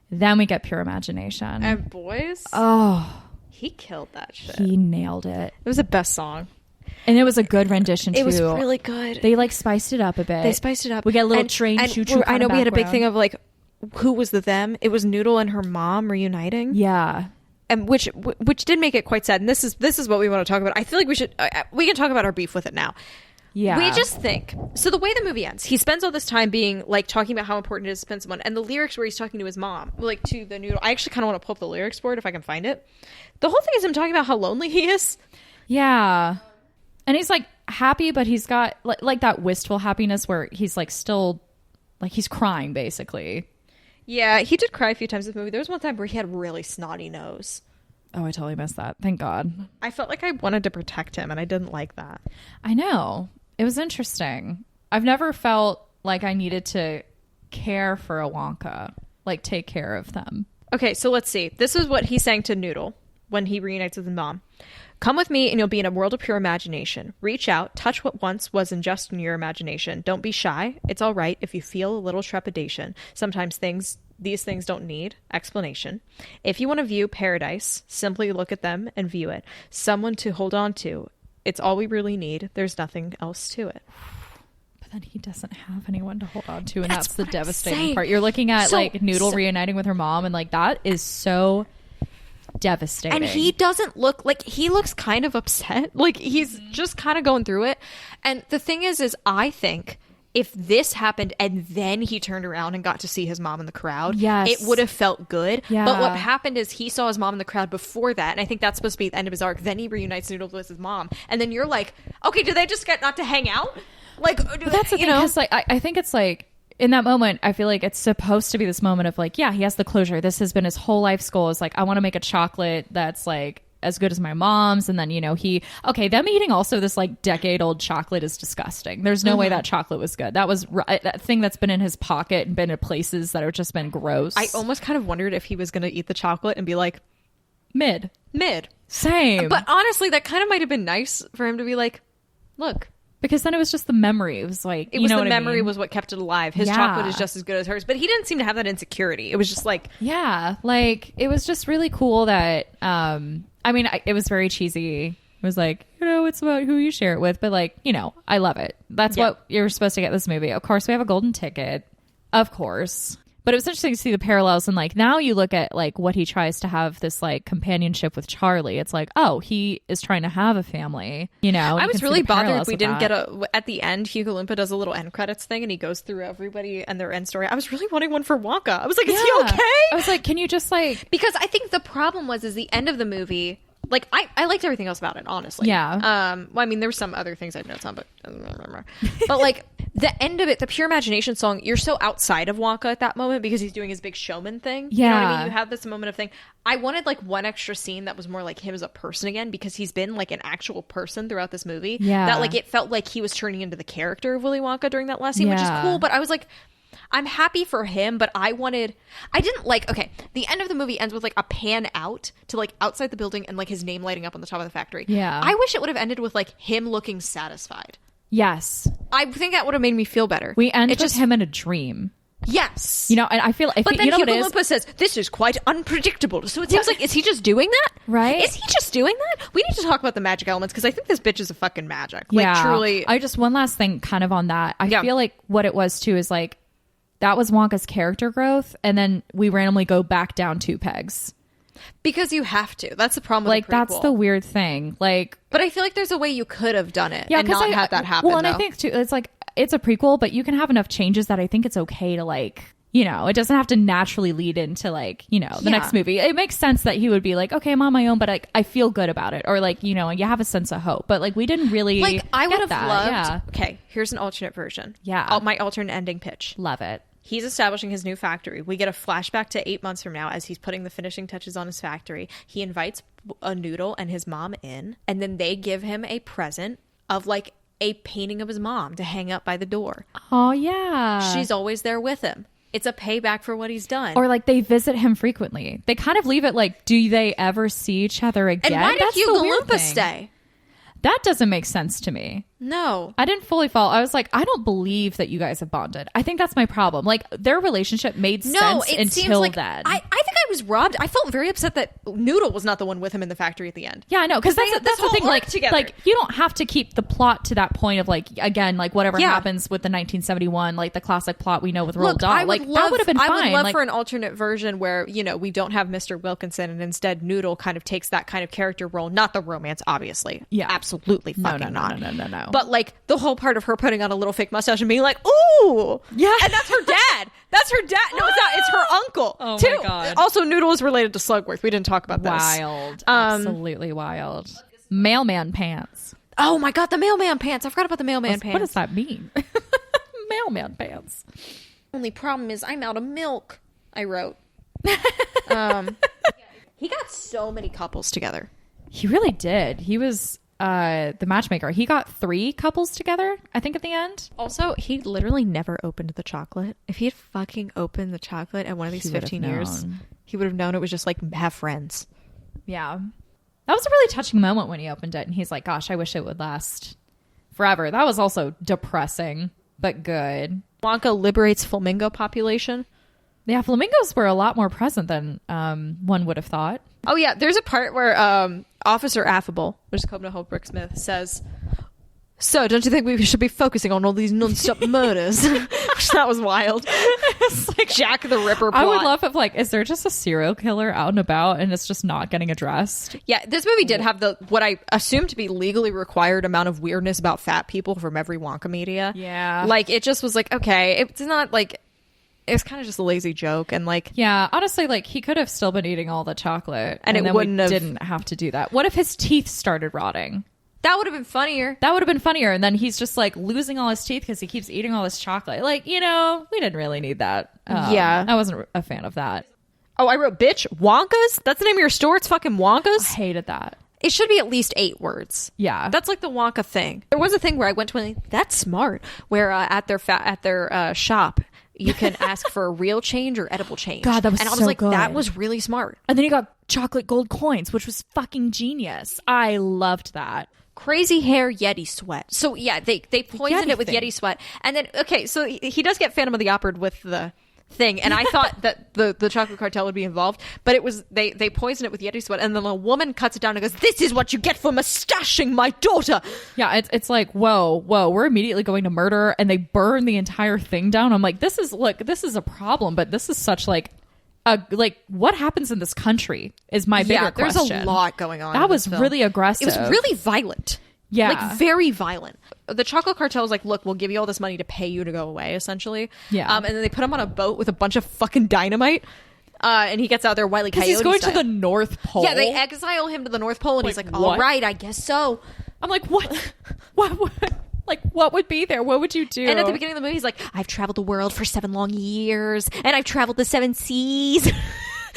Then we get Pure Imagination. And boys, oh, He killed that shit. He nailed it. It was the best song. And it was a good rendition, too. It was really good. They, like, spiced it up a bit. They spiced it up. We get a little train choo-choo. I know we had a big thing of, like, who was the them? It was Noodle and her mom reuniting. Yeah. And which did make it quite sad. And this is what we want to talk about. I feel like we can talk about our beef with it now. Yeah. We just think, so the way the movie ends, he spends all this time being like talking about how important it is to spend someone, and the lyrics where he's talking to his mom, like to the Noodle. I actually kind of want to pull up the lyrics for it if I can find it. The whole thing is him talking about how lonely he is. Yeah. And he's like happy, but he's got like that wistful happiness where he's like still like he's crying basically. Yeah, he did cry a few times in the movie. There was one time where he had a really snotty nose. Oh, I totally missed that. Thank God. I felt like I wanted to protect him, and I didn't like that. I know. It was interesting. I've never felt like I needed to care for a Wonka, like take care of them. Okay, so let's see. This is what he sang to Noodle when he reunites with his mom. Come with me and you'll be in a world of pure imagination. Reach out, touch what once wasn't just in your imagination. Don't be shy. It's all right if you feel a little trepidation. Sometimes these things don't need explanation. If you want to view paradise, simply look at them and view it. Someone to hold on to. It's all we really need. There's nothing else to it. But then he doesn't have anyone to hold on to, and that's the what I'm devastating saying. part. You're looking at like Noodle reuniting with her mom, and like that is so devastating. And he doesn't look like, he looks kind of upset. Like he's just kind of going through it. And the thing is I think if this happened and then he turned around and got to see his mom in the crowd, yes, it would have felt good. Yeah. But what happened is he saw his mom in the crowd before that, and I think that's supposed to be the end of his arc. Then he reunites Noodles with his mom, and then you're like, okay, did they just get not to hang out? Like, but that's the thing, because like I think it's like in that moment, I feel like it's supposed to be this moment of like, yeah, he has the closure. This has been his whole life's goal. Is like, I want to make a chocolate that's like as good as my mom's. And then, you know, them eating also this like decade-old chocolate is disgusting. There's no way that chocolate was good. That was that thing that's been in his pocket and been in places that have just been gross. I almost kind of wondered if he was going to eat the chocolate and be like, mid. Same. But honestly, that kind of might have been nice for him to be like, look. Because then it was just the memory. It was like, it was the memory was what kept it alive. His chocolate is just as good as hers. But he didn't seem to have that insecurity. It was just like, yeah, like it was just really cool that, I mean, it was very cheesy. It was like, you know, it's about who you share it with. But like, you know, I love it. That's what you're supposed to get this movie. Of course, we have a golden ticket. Of course. But it was interesting to see the parallels. And like now you look at like what he tries to have this like companionship with Charlie. It's like, oh, he is trying to have a family. You know, I was really bothered we didn't get at the end, Hugo Loompa does a little end credits thing and he goes through everybody and their end story. I was really wanting one for Wonka. I was like, is he okay? I was like, can you just like, because I think the problem is the end of the movie. Like, I liked everything else about it, honestly. Yeah. Well, I mean, there were some other things I have notes on, but I don't remember. But, like, the end of it, the Pure Imagination song, you're so outside of Wonka at that moment because he's doing his big showman thing. Yeah. You know what I mean? You have this moment of thing. I wanted, like, one extra scene that was more like him as a person again because he's been, like, an actual person throughout this movie. Yeah. That, like, it felt like he was turning into the character of Willy Wonka during that last scene, which is cool. But I was like, I'm happy for him, but I didn't like, okay, the end of the movie ends with like a pan out to like outside the building and like his name lighting up on the top of the factory. Yeah. I wish it would have ended with like him looking satisfied. Yes. I think that would have made me feel better. We end with him in a dream. Yes. You know, and I feel like, but then you know Hugo what it is? Loompa says, this is quite unpredictable. So it seems like, is he just doing that? Right? Is he just doing that? We need to talk about the magic elements because I think this bitch is a fucking magic. Like, truly. I just, one last thing kind of on that. I feel like what it was too is like, that was Wonka's character growth, and then we randomly go back down 2 pegs. Because you have to. That's the problem with like, the that's the weird thing. Like, but I feel like there's a way you could have done it and not had that happen. Well, and I think too, it's like, it's a prequel, but you can have enough changes that I think it's okay to like, you know, it doesn't have to naturally lead into like, you know, the next movie. It makes sense that he would be like, okay, I'm on my own, but like, I feel good about it. Or like, you know, you have a sense of hope. But like, we didn't really like, I would have loved. Yeah. Okay, here's an alternate version. Yeah. My alternate ending pitch. Love it. He's establishing his new factory. We get a flashback to 8 months from now as he's putting the finishing touches on his factory. He invites a Noodle and his mom in, and then they give him a present of like a painting of his mom to hang up by the door. Oh, yeah. She's always there with him. It's a payback for what he's done. Or like they visit him frequently. They kind of leave it like, do they ever see each other again? And why did Hugo Loompa stay? That doesn't make sense to me. No. I didn't fully follow. I was like, I don't believe that you guys have bonded. I think that's my problem. Like, their relationship made sense until like, then. I think I was robbed. I felt very upset that Noodle was not the one with him in the factory at the end. Yeah, I know, because that's the whole thing. arc together. Like you don't have to keep the plot to that point of like again, like whatever happens with the 1971, like the classic plot we know with Roald Dahl. Like that would have been fine. I would love like, for an alternate version where we don't have Mr. Wilkinson and instead Noodle kind of takes that kind of character role, not the romance, obviously. Yeah, absolutely fucking not. No. But like the whole part of her putting on a little fake mustache and being like, "Ooh, yeah," and that's her dad. That's her dad. No, it's not. It's her uncle. Oh too. My God. Also, Noodle is related to Slugworth. We didn't talk about this. Wild. Absolutely wild. Mailman pants. Oh my God, the mailman pants. I forgot about the mailman pants. What does that mean? Mailman pants. Only problem is I'm out of milk, I wrote. He got so many couples together. He really did. He was the matchmaker. He got 3 couples together, I think, at the end. Also, he literally never opened the chocolate. If he had fucking opened the chocolate at one of these 15 years, he would have known it was just like have friends. Yeah. That was a really touching moment when he opened it and he's like, gosh, I wish it would last forever. That was also depressing, but good. Wonka liberates flamingo population. Yeah, flamingos were a lot more present than one would have thought. Oh, yeah. There's a part where Officer Affable, which is Copenhagen Holbrook Smith, says, "So, don't you think we should be focusing on all these non-stop murders?" That was wild. It's like Jack the Ripper plot. I would love if, like, is there just a serial killer out and about and it's just not getting addressed? Yeah, this movie did have what I assume to be legally required amount of weirdness about fat people from every Wonka media. Yeah. Like, it just was like, okay, it's not like... It was kind of just a lazy joke, and like... Yeah, honestly, like, he could have still been eating all the chocolate. And it then wouldn't have... didn't have to do that. What if his teeth started rotting? That would have been funnier. That would have been funnier. And then he's just, like, losing all his teeth because he keeps eating all this chocolate. Like, we didn't really need that. Yeah. I wasn't a fan of that. Oh, I wrote, bitch, Wonka's? That's the name of your store? It's fucking Wonka's? I hated that. It should be at least 8 words. Yeah. That's like the Wonka thing. There was a thing where I went to that's smart, where at their shop... You can ask for a real change or edible change. God, that was and I was so like, good. that was really smart. And then you got chocolate gold coins, which was fucking genius. I loved that. Crazy hair Yeti sweat. So yeah, they poisoned it with Yeti sweat. And then, okay, so he does get Phantom of the Opera with the thing. And I thought that the chocolate cartel would be involved, but it was they poisoned it with Yeti sweat, and then a woman cuts it down and goes, "This is what you get for mustaching my daughter." Yeah, it's like, whoa, we're immediately going to murder, and they burn the entire thing down. I'm like, this is a problem, but this is such like what happens in this country is my bigger question. There's a lot going on. That was really aggressive. It was really violent. Yeah. Like, very violent. The chocolate cartel was like, look, we'll give you all this money to pay you to go away, essentially. Yeah. And then they put him on a boat with a bunch of fucking dynamite. And he gets out there Wile E. Coyote he's going style. to the North Pole. Yeah, they exile him to the North Pole, and he's like, all what? right, I guess so. I'm like, what? What would be there? What would you do? And at the beginning of the movie, he's like, I've traveled the world for 7 long years, and I've traveled the 7 seas.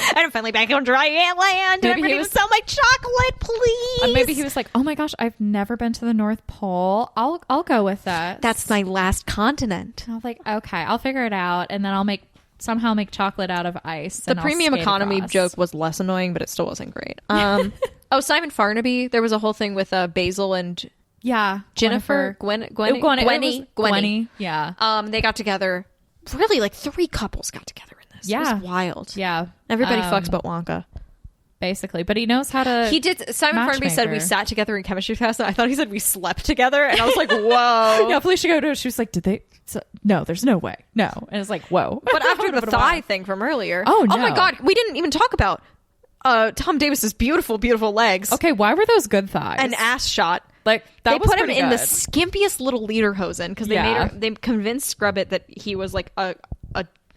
And I'm finally back on dry land. And I'm ready to sell my chocolate, please. And maybe he was like, oh my gosh, I've never been to the North Pole. I'll go with that. That's my last continent. I was like, okay, I'll figure it out. And then I'll somehow make chocolate out of ice. The premium economy joke was less annoying, but it still wasn't great. Simon Farnaby. There was a whole thing with Basil and Jennifer. Gwenny. Yeah. They got together. Really, like 3 couples got together in this. Yeah. It was wild. Yeah. Everybody fucks but Wonka. Basically. But he knows how to. He did. Simon Farnaby said we sat together in chemistry class, and I thought he said we slept together, and I was like, whoa. Yeah, Felicia Godo, she was like, did they? No, there's no way. No. And it's like, whoa. But after the thigh thing from earlier. Oh, no. Oh my God. We didn't even talk about Tom Davis's beautiful, beautiful legs. Okay, why were those good thighs? An ass shot. Like, that they was put him pretty in good. the skimpiest little lederhosen because they convinced Scrubbit that he was like a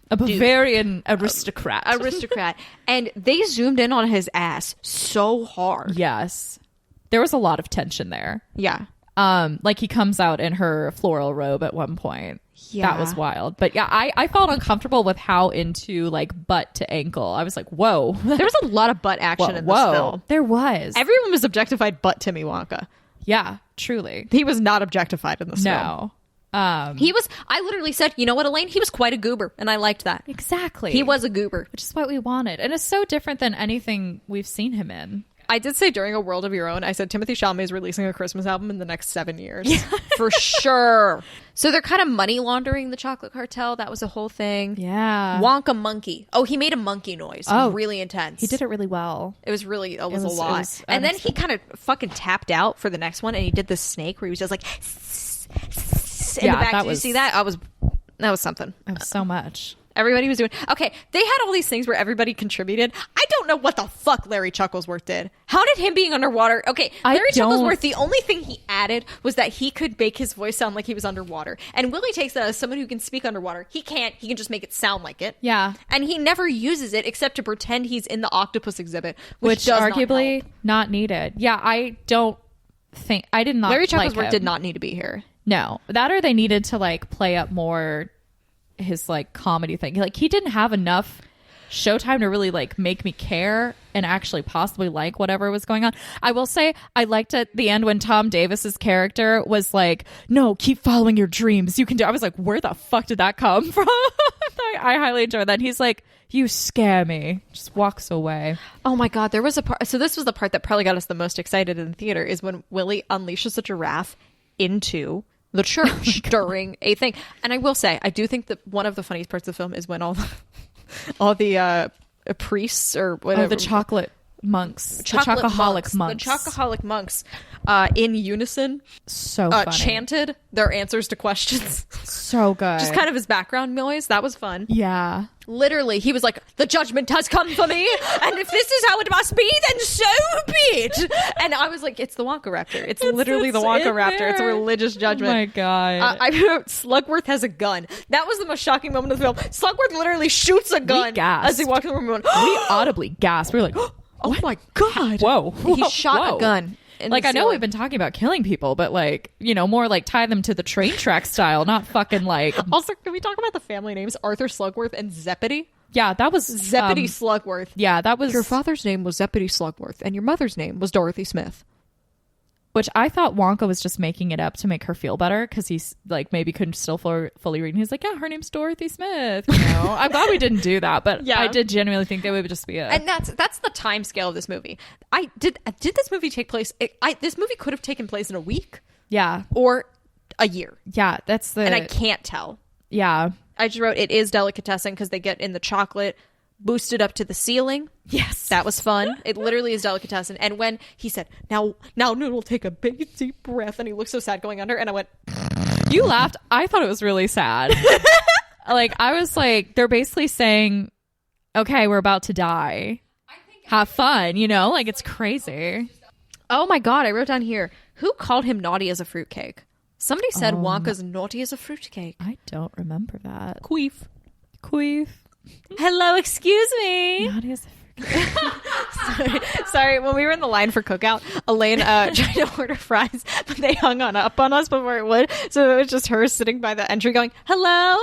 Bavarian aristocrat. And they zoomed in on his ass so hard. Yes. There was a lot of tension there. Yeah. Like he comes out in her floral robe at one point. Yeah. That was wild. But yeah, I felt uncomfortable with how into like butt to ankle. I was like, whoa. There was a lot of butt action in this film. There was. Everyone was objectified but Timmy Wonka. Yeah, truly. He was not objectified in this film. No. I literally said, you know what, Elaine? He was quite a goober, and I liked that. Exactly. He was a goober. Which is what we wanted. And it's so different than anything we've seen him in. I did say during A World of Your Own, I said Timothy Chalamet is releasing a Christmas album in the next 7 years. For sure. So they're kind of money laundering the chocolate cartel. That was a whole thing. Yeah. Wonka monkey. Oh, he made a monkey noise. Oh. Really intense. He did it really well. It was really, it was a lot. was And then he kind of fucking tapped out for the next one, and he did the snake where he was just like, in the back. Did you see that? That was something. That was so much. Everybody was doing okay. They had all these things where everybody contributed. I don't know what the fuck Larry Chucklesworth did. How did him being underwater? Okay, Larry Chucklesworth. The only thing he added was that he could make his voice sound like he was underwater. And Willie takes that as someone who can speak underwater. He can't. He can just make it sound like it. Yeah. And he never uses it except to pretend he's in the octopus exhibit, which does arguably not needed. Yeah, I don't think I did not. Larry Chucklesworth like him. did not need to be here. No, that or they needed to like play up more his like comedy thing. Like he didn't have enough showtime to really like make me care and actually possibly like whatever was going on. I will say I liked at the end when Tom Davis's character was like, no, keep following your dreams, you can do. I was like, where the fuck did that come from? I highly enjoyed that. He's like, you scare me, just walks away. Oh my god, there was a part. So this was the part that probably got us the most excited in the theater, is when Willie unleashes a giraffe into the church during a thing. And I will say, I do think that one of the funniest parts of the film is when all the priests or whatever, the chocolate monks, the chocoholic monks in unison so funny. chanted their answers to questions. So good. Just kind of his background noise. That was fun. Yeah. Literally, he was like, the judgment has come for me, and if this is how it must be, then so be it. And I was like, it's the Wonka Raptor. It's literally the Wonka Raptor. There. It's a religious judgment. Oh my god. I wrote, Slugworth has a gun. That was the most shocking moment of the film. Slugworth literally shoots a gun as he walks in the room. We audibly gasped. We were like, oh my god. Whoa. He shot a gun. Like, I know we've been talking about killing people, but like, you know, more like tie them to the train track style, not fucking like. Also, can we talk about the family names? Arthur Slugworth and Zeppity? Yeah, that was Zeppity Slugworth. Yeah, that was. Your father's name was Zeppity Slugworth, and your mother's name was Dorothy Smith. Which I thought Wonka was just making it up to make her feel better because he's like maybe couldn't still fully read. And he's like, yeah, her name's Dorothy Smith. You know, I'm glad we didn't do that, but yeah. I did genuinely think they would just be And that's the time scale of this movie. Did this movie take place? This movie could have taken place in a week. Yeah, or a year. Yeah, and I can't tell. Yeah, I just wrote it is delicatessen because they get in the chocolate boosted up to the ceiling. Yes, that was fun. It literally is delicatessen. And when he said, now Noodle, take a big deep breath, and he looked so sad going under, and I went, you laughed. I thought it was really sad. Like, I was like, they're basically saying, okay, we're about to die, have fun, you know, like, it's crazy. Oh my god, I wrote down here, who called him naughty as a fruitcake? Somebody said Wonka's naughty as a fruitcake. I don't remember that. Queef. Hello, excuse me. Naughty as a fruitcake. Sorry, when we were in the line for cookout, Elaine tried to order fries, but they hung up on us before it would. So it was just her sitting by the entry going, hello?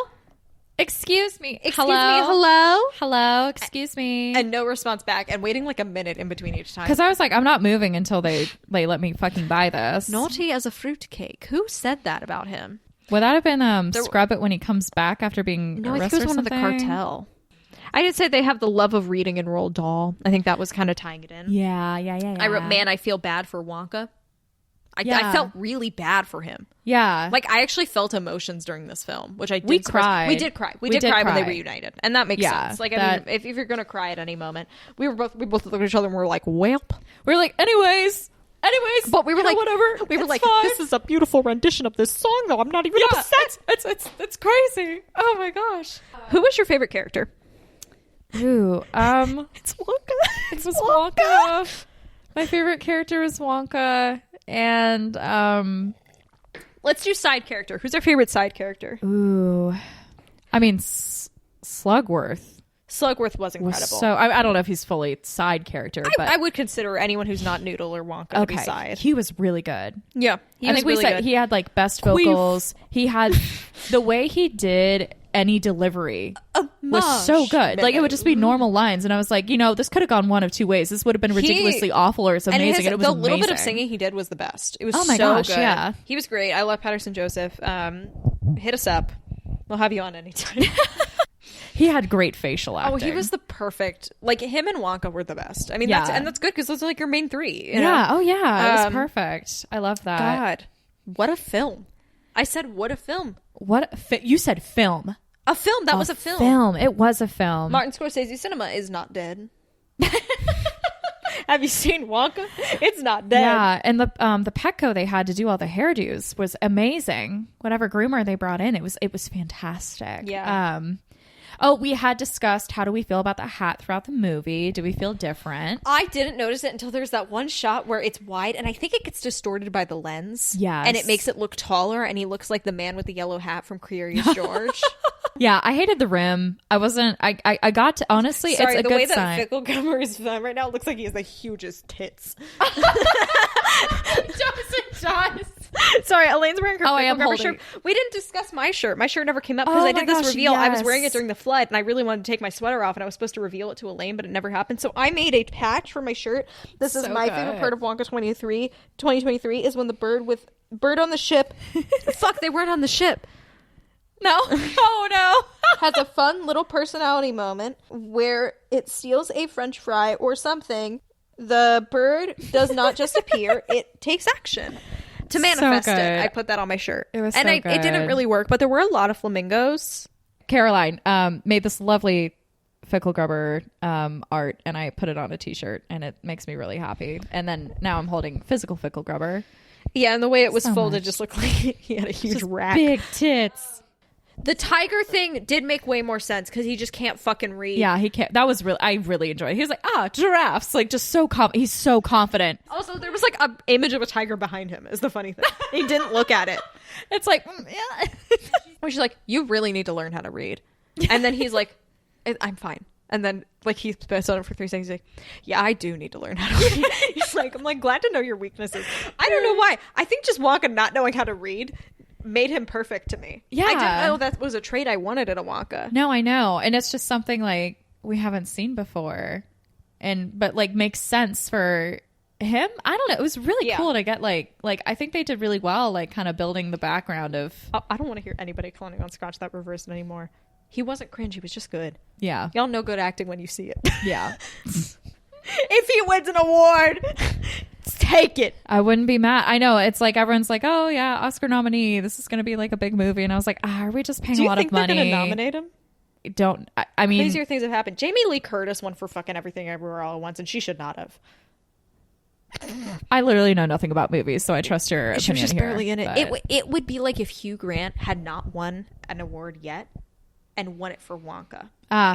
Excuse me. Hello? Excuse me. And no response back, and waiting like a minute in between each time. Because I was like, I'm not moving until they let me fucking buy this. Naughty as a fruitcake. Who said that about him? Would that have been Scrub It when he comes back after being No, arrested? I think it was one of the cartel. I did say they have the love of reading in Roald Dahl. I think that was kind of tying it in. Yeah. I wrote, man, I feel bad for Wonka. I felt really bad for him. Yeah. Like, I actually felt emotions during this film, which I did. We cried. We did cry. We did cry when they reunited. And that makes sense. Like, I mean, if you're going to cry at any moment, we both looked at each other and we were like, welp. We were like, anyways, but we were like, whatever. We were like, fine. This is a beautiful rendition of this song, though. I'm not even upset. It's crazy. Oh my gosh. Who was your favorite character? Ooh, it's Wonka. It was Wonka. My favorite character was Wonka, and let's do side character. Who's our favorite side character? Ooh, I mean, Slugworth. Slugworth was incredible. So I don't know if he's fully side character, but I would consider anyone who's not Noodle or Wonka to be side. He was really good. Yeah, I think we said he had like best vocals. He had the way he did any delivery was so good. Like, it would just be normal lines, and I was like, you know, this could have gone one of two ways. This would have been ridiculously awful, or it's amazing. And it was the amazing. little bit of singing he did was the best. It was oh my gosh, good. Yeah, he was great. I love Patterson Joseph. Hit us up. We'll have you on anytime. He had great facial acting. Oh, he was the perfect. Like him and Wonka were the best. I mean, Yeah. that's good because those are like your main three. You know? Yeah. Oh, yeah. It was perfect. I love that. God, what a film! I said, what a film! You said film. A film. That was a film. Film. It was a film. Martin Scorsese cinema is not dead. Have you seen Wonka? It's not dead. Yeah, and the Petco they had to do all the hairdos was amazing. Whatever groomer they brought in, it was fantastic. Yeah. Oh, we had discussed how do we feel about the hat throughout the movie? Do we feel different? I didn't notice it until there's that one shot where it's wide, and I think it gets distorted by the lens. Yes. And it makes it look taller, and he looks like the man with the yellow hat from Curious George. Yeah, I hated the rim. I wasn't. I got to honestly. Sorry, it's a the good way sign. that Fickle Gummer is done right now looks like he has the hugest tits. does. Sorry, Elaine's wearing her Oh, I Fickle am Gummer holding- shirt. We didn't discuss my shirt. My shirt never came up because Oh I did my this gosh, reveal. I was yes. wearing it during the flood, and I really wanted to take my sweater off, and I was supposed to reveal it to Elaine, but it never happened. So I made a patch for my shirt. This is So my good. favorite part of Wonka 2023 is when the bird on the ship. Fuck, they weren't on the ship. No. Oh no. Has a fun little personality moment where it steals a French fry or something. The bird does not just appear; it takes action to manifest good. it. I put that on my shirt, It was and so it didn't good. really work. But there were a lot of flamingos. Caroline made this lovely Fickle Grubber art, and I put it on a t-shirt, and it makes me really happy. And then now I'm holding physical Fickle Grubber. Yeah, and the way it was So folded much. just looked like he had a huge Just rack. big tits. The tiger thing did make way more sense because he just can't fucking read. Yeah, he can't. That was really. I really enjoyed it. He was like, giraffes. Like, just so he's so confident. Also, there was like an image of a tiger behind him. Is the funny thing. He didn't look at it. It's like, yeah. Where she's like, "You really need to learn how to read," and then he's like, "I'm fine." And then like he spits on it for 3 seconds. He's like, "Yeah, I do need to learn how to read." He's like, "I'm like glad to know your weaknesses." I don't know why. I think just Wonka not knowing how to read made him perfect to me. Yeah. I didn't know that was a trait I wanted in a Wonka. No, I know, and it's just something like we haven't seen before, but like makes sense for him. I don't know. It was really cool to get like I think they did really well, like kind of building the background of. I don't want to hear anybody calling on Scotch that reversed anymore. He wasn't cringe. He was just good. Yeah, Y'all know good acting when you see it. yeah. If he wins an award, take it. I wouldn't be mad. I know it's like everyone's like, oh yeah, Oscar nominee. This is going to be like a big movie, and I was like, are we just paying Do a you lot think of money? they're going to nominate him? Don't. I mean, Crazier things have happened. Jamie Lee Curtis won for fucking Everything Everywhere All at Once, and she should not have. I literally know nothing about movies, so I trust your opinion She was just here, barely in it. but- It would be like if Hugh Grant had not won an award yet and won it for Wonka.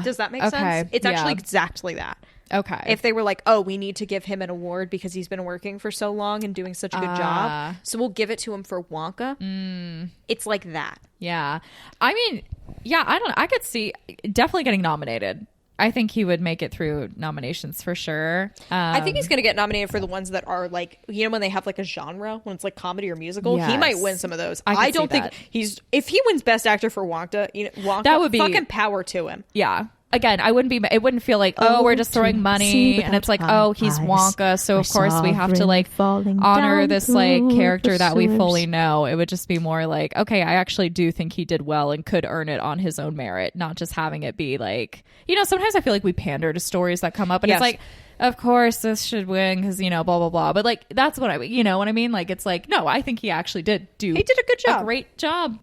Does that make okay, sense? It's yeah. actually exactly that. Okay. If they were like, oh, we need to give him an award because he's been working for so long and doing such a good job, so we'll give it to him for Wonka. It's like that. Yeah. I mean, yeah, I don't know. I could see definitely getting nominated. I think he would make it through nominations for sure. I think he's going to get nominated for the ones that are like, you know, when they have like a genre, when it's like comedy or musical, he might Yes. win some of those. I could I don't see think that. if he wins Best Actor for Wonka, you know, Wonka, That would be- fucking power to him. Yeah. Again, it wouldn't feel like, oh, we're just throwing money, and it's like, oh, he's Wonka, so of course we have to like honor this like character that we fully know. It would just be more like, okay, I actually do think he did well and could earn it on his own merit, not just having it be like, you know, sometimes I feel like we pander to stories that come up, and Yes. it's like, of course this should win because, you know, blah blah blah, but like that's what you know what I mean, like it's like, no, I think he actually did a good job. a great job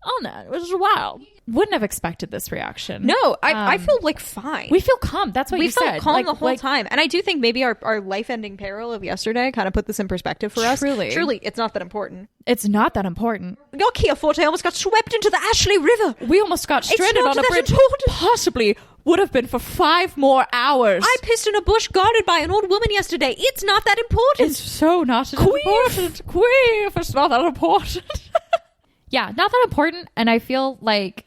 on that. It was wild. Wouldn't have expected this reaction. No, I feel like fine. We feel calm. That's what we you felt said. calm Like- the whole like- time. And I do think maybe our life-ending peril of yesterday kind of put this in perspective for us. Truly, it's not that important. It's not that important. Your Kia Forte almost got swept into the Ashley River. We almost got stranded not on a that bridge. important. Possibly would have been for 5 more hours. I pissed in a bush guarded by an old woman yesterday. It's not that important. It's so not important. Queef. It's not that important. Yeah, not that important. And I feel like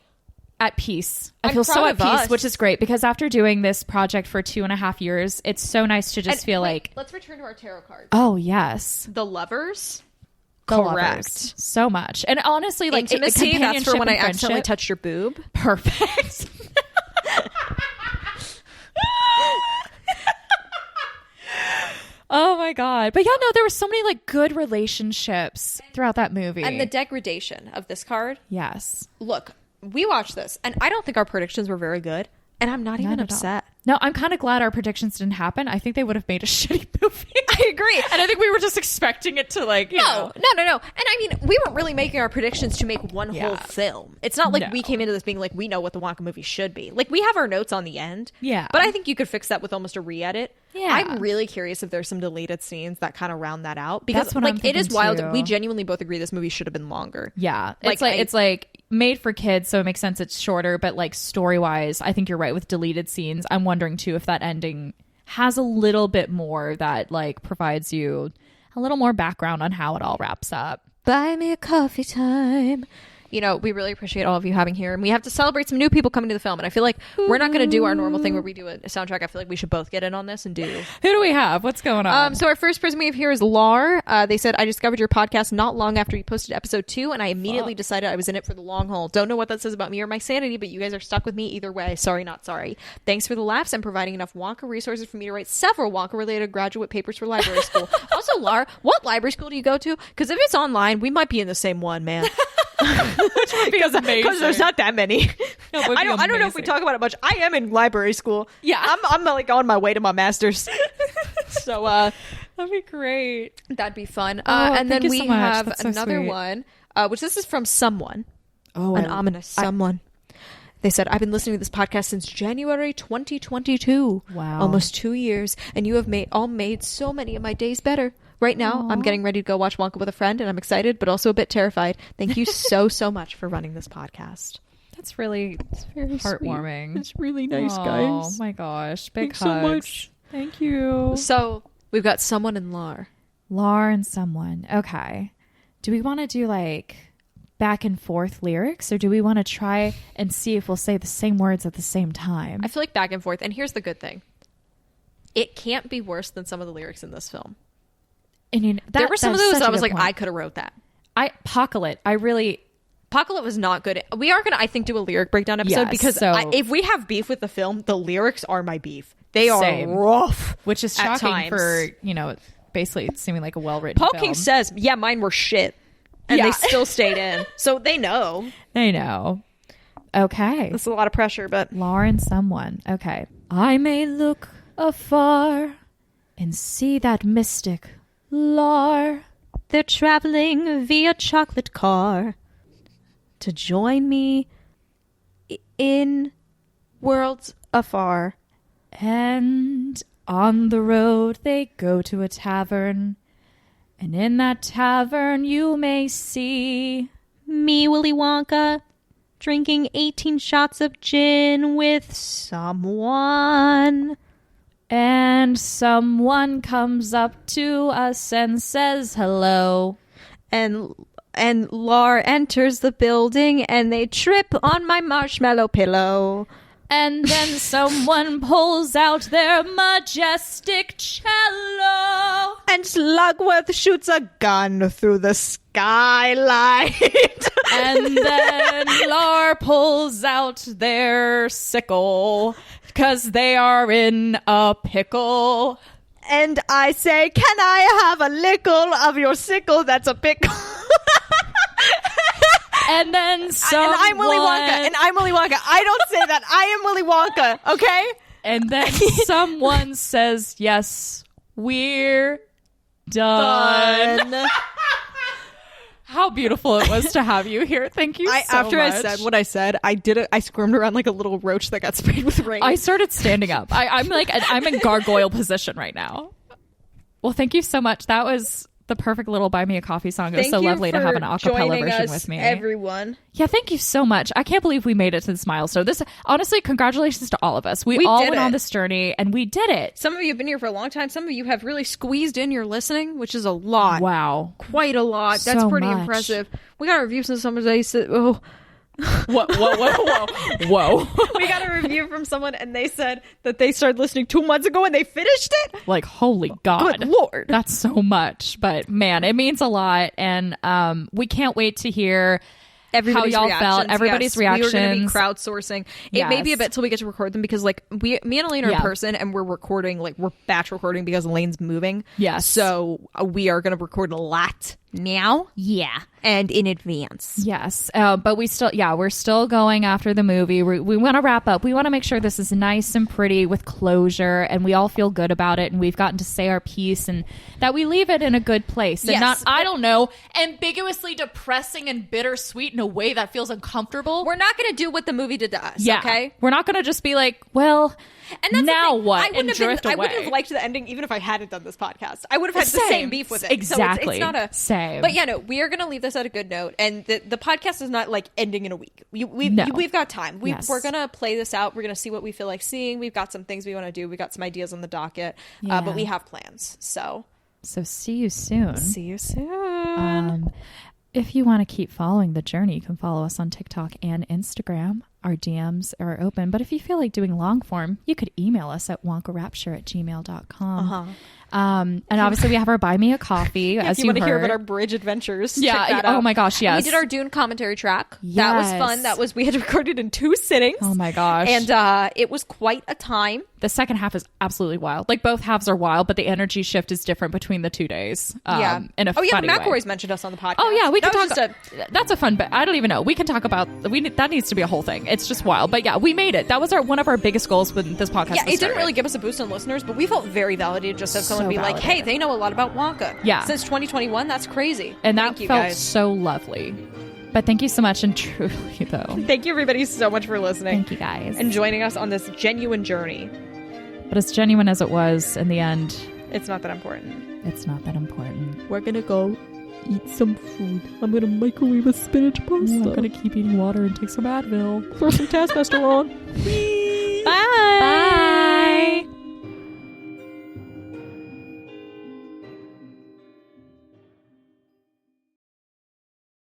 at peace. I I'm feel so proud at of peace, us. which is great because after doing this project for 2.5 years, it's so nice to just And feel wait, like, let's return to our tarot cards. oh yes, The Lovers. the Correct. lovers. So much. And honestly, like Intimacy, that's for companionship when I and accidentally friendship. touched your boob. Perfect. Oh my god. But yeah, no, there were so many like good relationships throughout that movie. And the degradation of this card. yes. Look, we watched this, and I don't think our predictions were very good, and I'm not even upset. No, I'm kind of glad our predictions didn't happen. I think they would have made a shitty movie. I agree. And I think we were just expecting it to, like, you know. No. And I mean, we weren't really making our predictions to make one whole film. It's not like we came into this being like, we know what the Wonka movie should be. Like, we have our notes on the end. Yeah. But I think you could fix that with almost a re-edit. Yeah. I'm really curious if there's some deleted scenes that kind of round that out. Because, That's what like, I'm it is thinking, wild. too. We genuinely both agree this movie should have been longer. Yeah. Like, It's like made for kids, so it makes sense it's shorter, but like story-wise, I think you're right with deleted scenes. I'm wondering too if that ending has a little bit more that like provides you a little more background on how it all wraps up. Buy me a coffee time. You know, we really appreciate all of you having here, and we have to celebrate some new people coming to the film. And I feel like we're not going to do our normal thing where we do a soundtrack. I feel like we should both get in on this and do. Who do we have? What's going on? So our first person we have here is Lar. They said, I discovered your podcast not long after you posted episode 2, and I immediately decided I was in it for the long haul. Don't know what that says about me or my sanity, but you guys are stuck with me either way. Sorry, not sorry. Thanks for the laughs and providing enough Wonka resources for me to write several Wonka-related graduate papers for library school. Also, Lar, what library school do you go to? Because if it's online, we might be in the same one, man. Which would be amazing. Because there's not that many. I don't know if we amazing. talk about it much. I am in library school. Yeah. I'm like on my way to my master's. So That'd be great. that'd be fun. thank And then you we so much. have That's so another sweet. one, which this is from someone. Oh, An ominous someone. They said, I've been listening to this podcast since January 2022. Wow. Almost 2 years. And you have made so many of my days better. Right now, I'm getting ready to go watch Wonka with a friend, and I'm excited, but also a bit terrified. Thank you so much for running this podcast. That's very heartwarming. Sweet. It's really nice, Oh guys. my gosh. Big Thanks so hugs. much. Thank you. So we've got someone in Lar. Lar and someone. Okay. Do we want to do like back and forth lyrics, or do we want to try and see if we'll say the same words at the same time? I feel like back and forth. And here's the good thing. It can't be worse than some of the lyrics in this film. And you know, There were some of that's those such that a I was good like, point. I could have wrote that. Apocalypse. Apocalypse was not good. We are going to, I think, do a lyric breakdown episode Yes, because so- if we have beef with the film, the lyrics are my beef. They are Same. rough. Which is at shocking times. for, you know, basically it seeming like a well-written Paul film. King says, yeah, mine were shit. And Yeah. they still stayed in. So they know. They know. Okay. That's a lot of pressure, but Lar and someone. Okay. I may look afar and see that mystic Lar. they're traveling via chocolate car to join me in worlds afar. And on the road they go to a tavern. And in that tavern you may see Me, Willy Wonka, drinking 18 shots of gin with someone. and someone comes up to us and says hello. And Lar enters the building and they trip on my marshmallow pillow. And then someone pulls out their majestic cello. And Slugworth shoots a gun through the skylight. And then Lar pulls out their sickle because they are in a pickle. And I say, can I have a lickle of your sickle that's a pickle? And then someone... And I'm Willy Wonka. And I'm Willy Wonka. I don't say that. I am Willy Wonka. Okay? And then someone says, yes, we're done. How beautiful it was to have you here. Thank you so After much. I said what I said, I squirmed around like a little roach that got sprayed with rain. I started standing up. I'm in gargoyle position right now. Well, thank you so much. That was the perfect little buy me a coffee song. It was so lovely to have an a cappella version with me. Everyone. Yeah, thank you so much. I can't believe we made it to this milestone. This, honestly, congratulations to all of us. We all did went it. on this journey and we did it. Some of you have been here for a long time. Some of you have really squeezed in your listening, which is a lot. Wow. Quite a lot. That's So pretty much. impressive. We got a review from somebody said, oh, Whoa. we got a review from someone and they said that they started listening 2 months ago and they finished it. Like, holy God. Good Lord. That's so much. But man, it means a lot. And we can't wait to hear Everybody's how y'all reactions. felt. Everybody's Yes, We were going to be reactions. crowdsourcing. It may be a Yes. bit till we get to record them because, like, me and Elaine are in Yeah. person and we're recording, like, we're batch recording because Elaine's moving. Yes. So we are going to record a lot now. Yeah. And in advance. Yes. But we're still going after the movie. We want to wrap up. We want to make sure this is nice and pretty with closure and we all feel good about it and we've gotten to say our piece and that we leave it in a good place and not, I don't know, ambiguously depressing and bittersweet in a way that feels uncomfortable. We're not going to do what the movie did to us, yeah. okay? We're not going to just be like, well, and that's now what? And drift away. I wouldn't have liked the ending even if I hadn't done this podcast. I would have had the same beef with it. Exactly. So it's not a... Same. But yeah, no, we are going to leave this at a good note. And the podcast is not like ending in a week. We've got time. We're going to play this out. We're going to see what we feel like seeing. We've got some things we want to do. We got some ideas on the docket. Yeah. But we have plans. So see you soon. See you soon. If you want to keep following the journey, you can follow us on TikTok and Instagram. Our DMs are open. But if you feel like doing long form, you could email us at wonkarapture@gmail.com. And obviously we have our Buy Me a Coffee, as you want to heard. hear about our bridge adventures. Yeah. Check that out. Oh my gosh. Yes. We did our Dune commentary track. Yes. That was fun. We had recorded in 2 sittings. Oh my gosh. And it was quite a time. The second half is absolutely wild. Like both halves are wild, but the energy shift is different between the 2 days. In a funny way. McElroy's mentioned us on the podcast. Oh yeah, we can talk. That's a fun. But I don't even know. We can talk about. That needs to be a whole thing. It's just wild. But yeah, we made it. That was one of our biggest goals with this podcast. Yeah, it didn't really give us a boost on listeners, but we felt very validated just to have someone be like, "Hey, they know a lot about Wonka." Yeah, since 2021, that's crazy. And that felt so lovely. But thank you so much, and truly though, thank you everybody so much for listening. Thank you guys and joining us on this genuine journey. But as genuine as it was, in the end, it's not that important. It's not that important. We're gonna go eat some food. I'm gonna microwave a spinach pasta. I'm gonna keep eating water and take some Advil. Throw some Taskmaster on. Bye. Bye.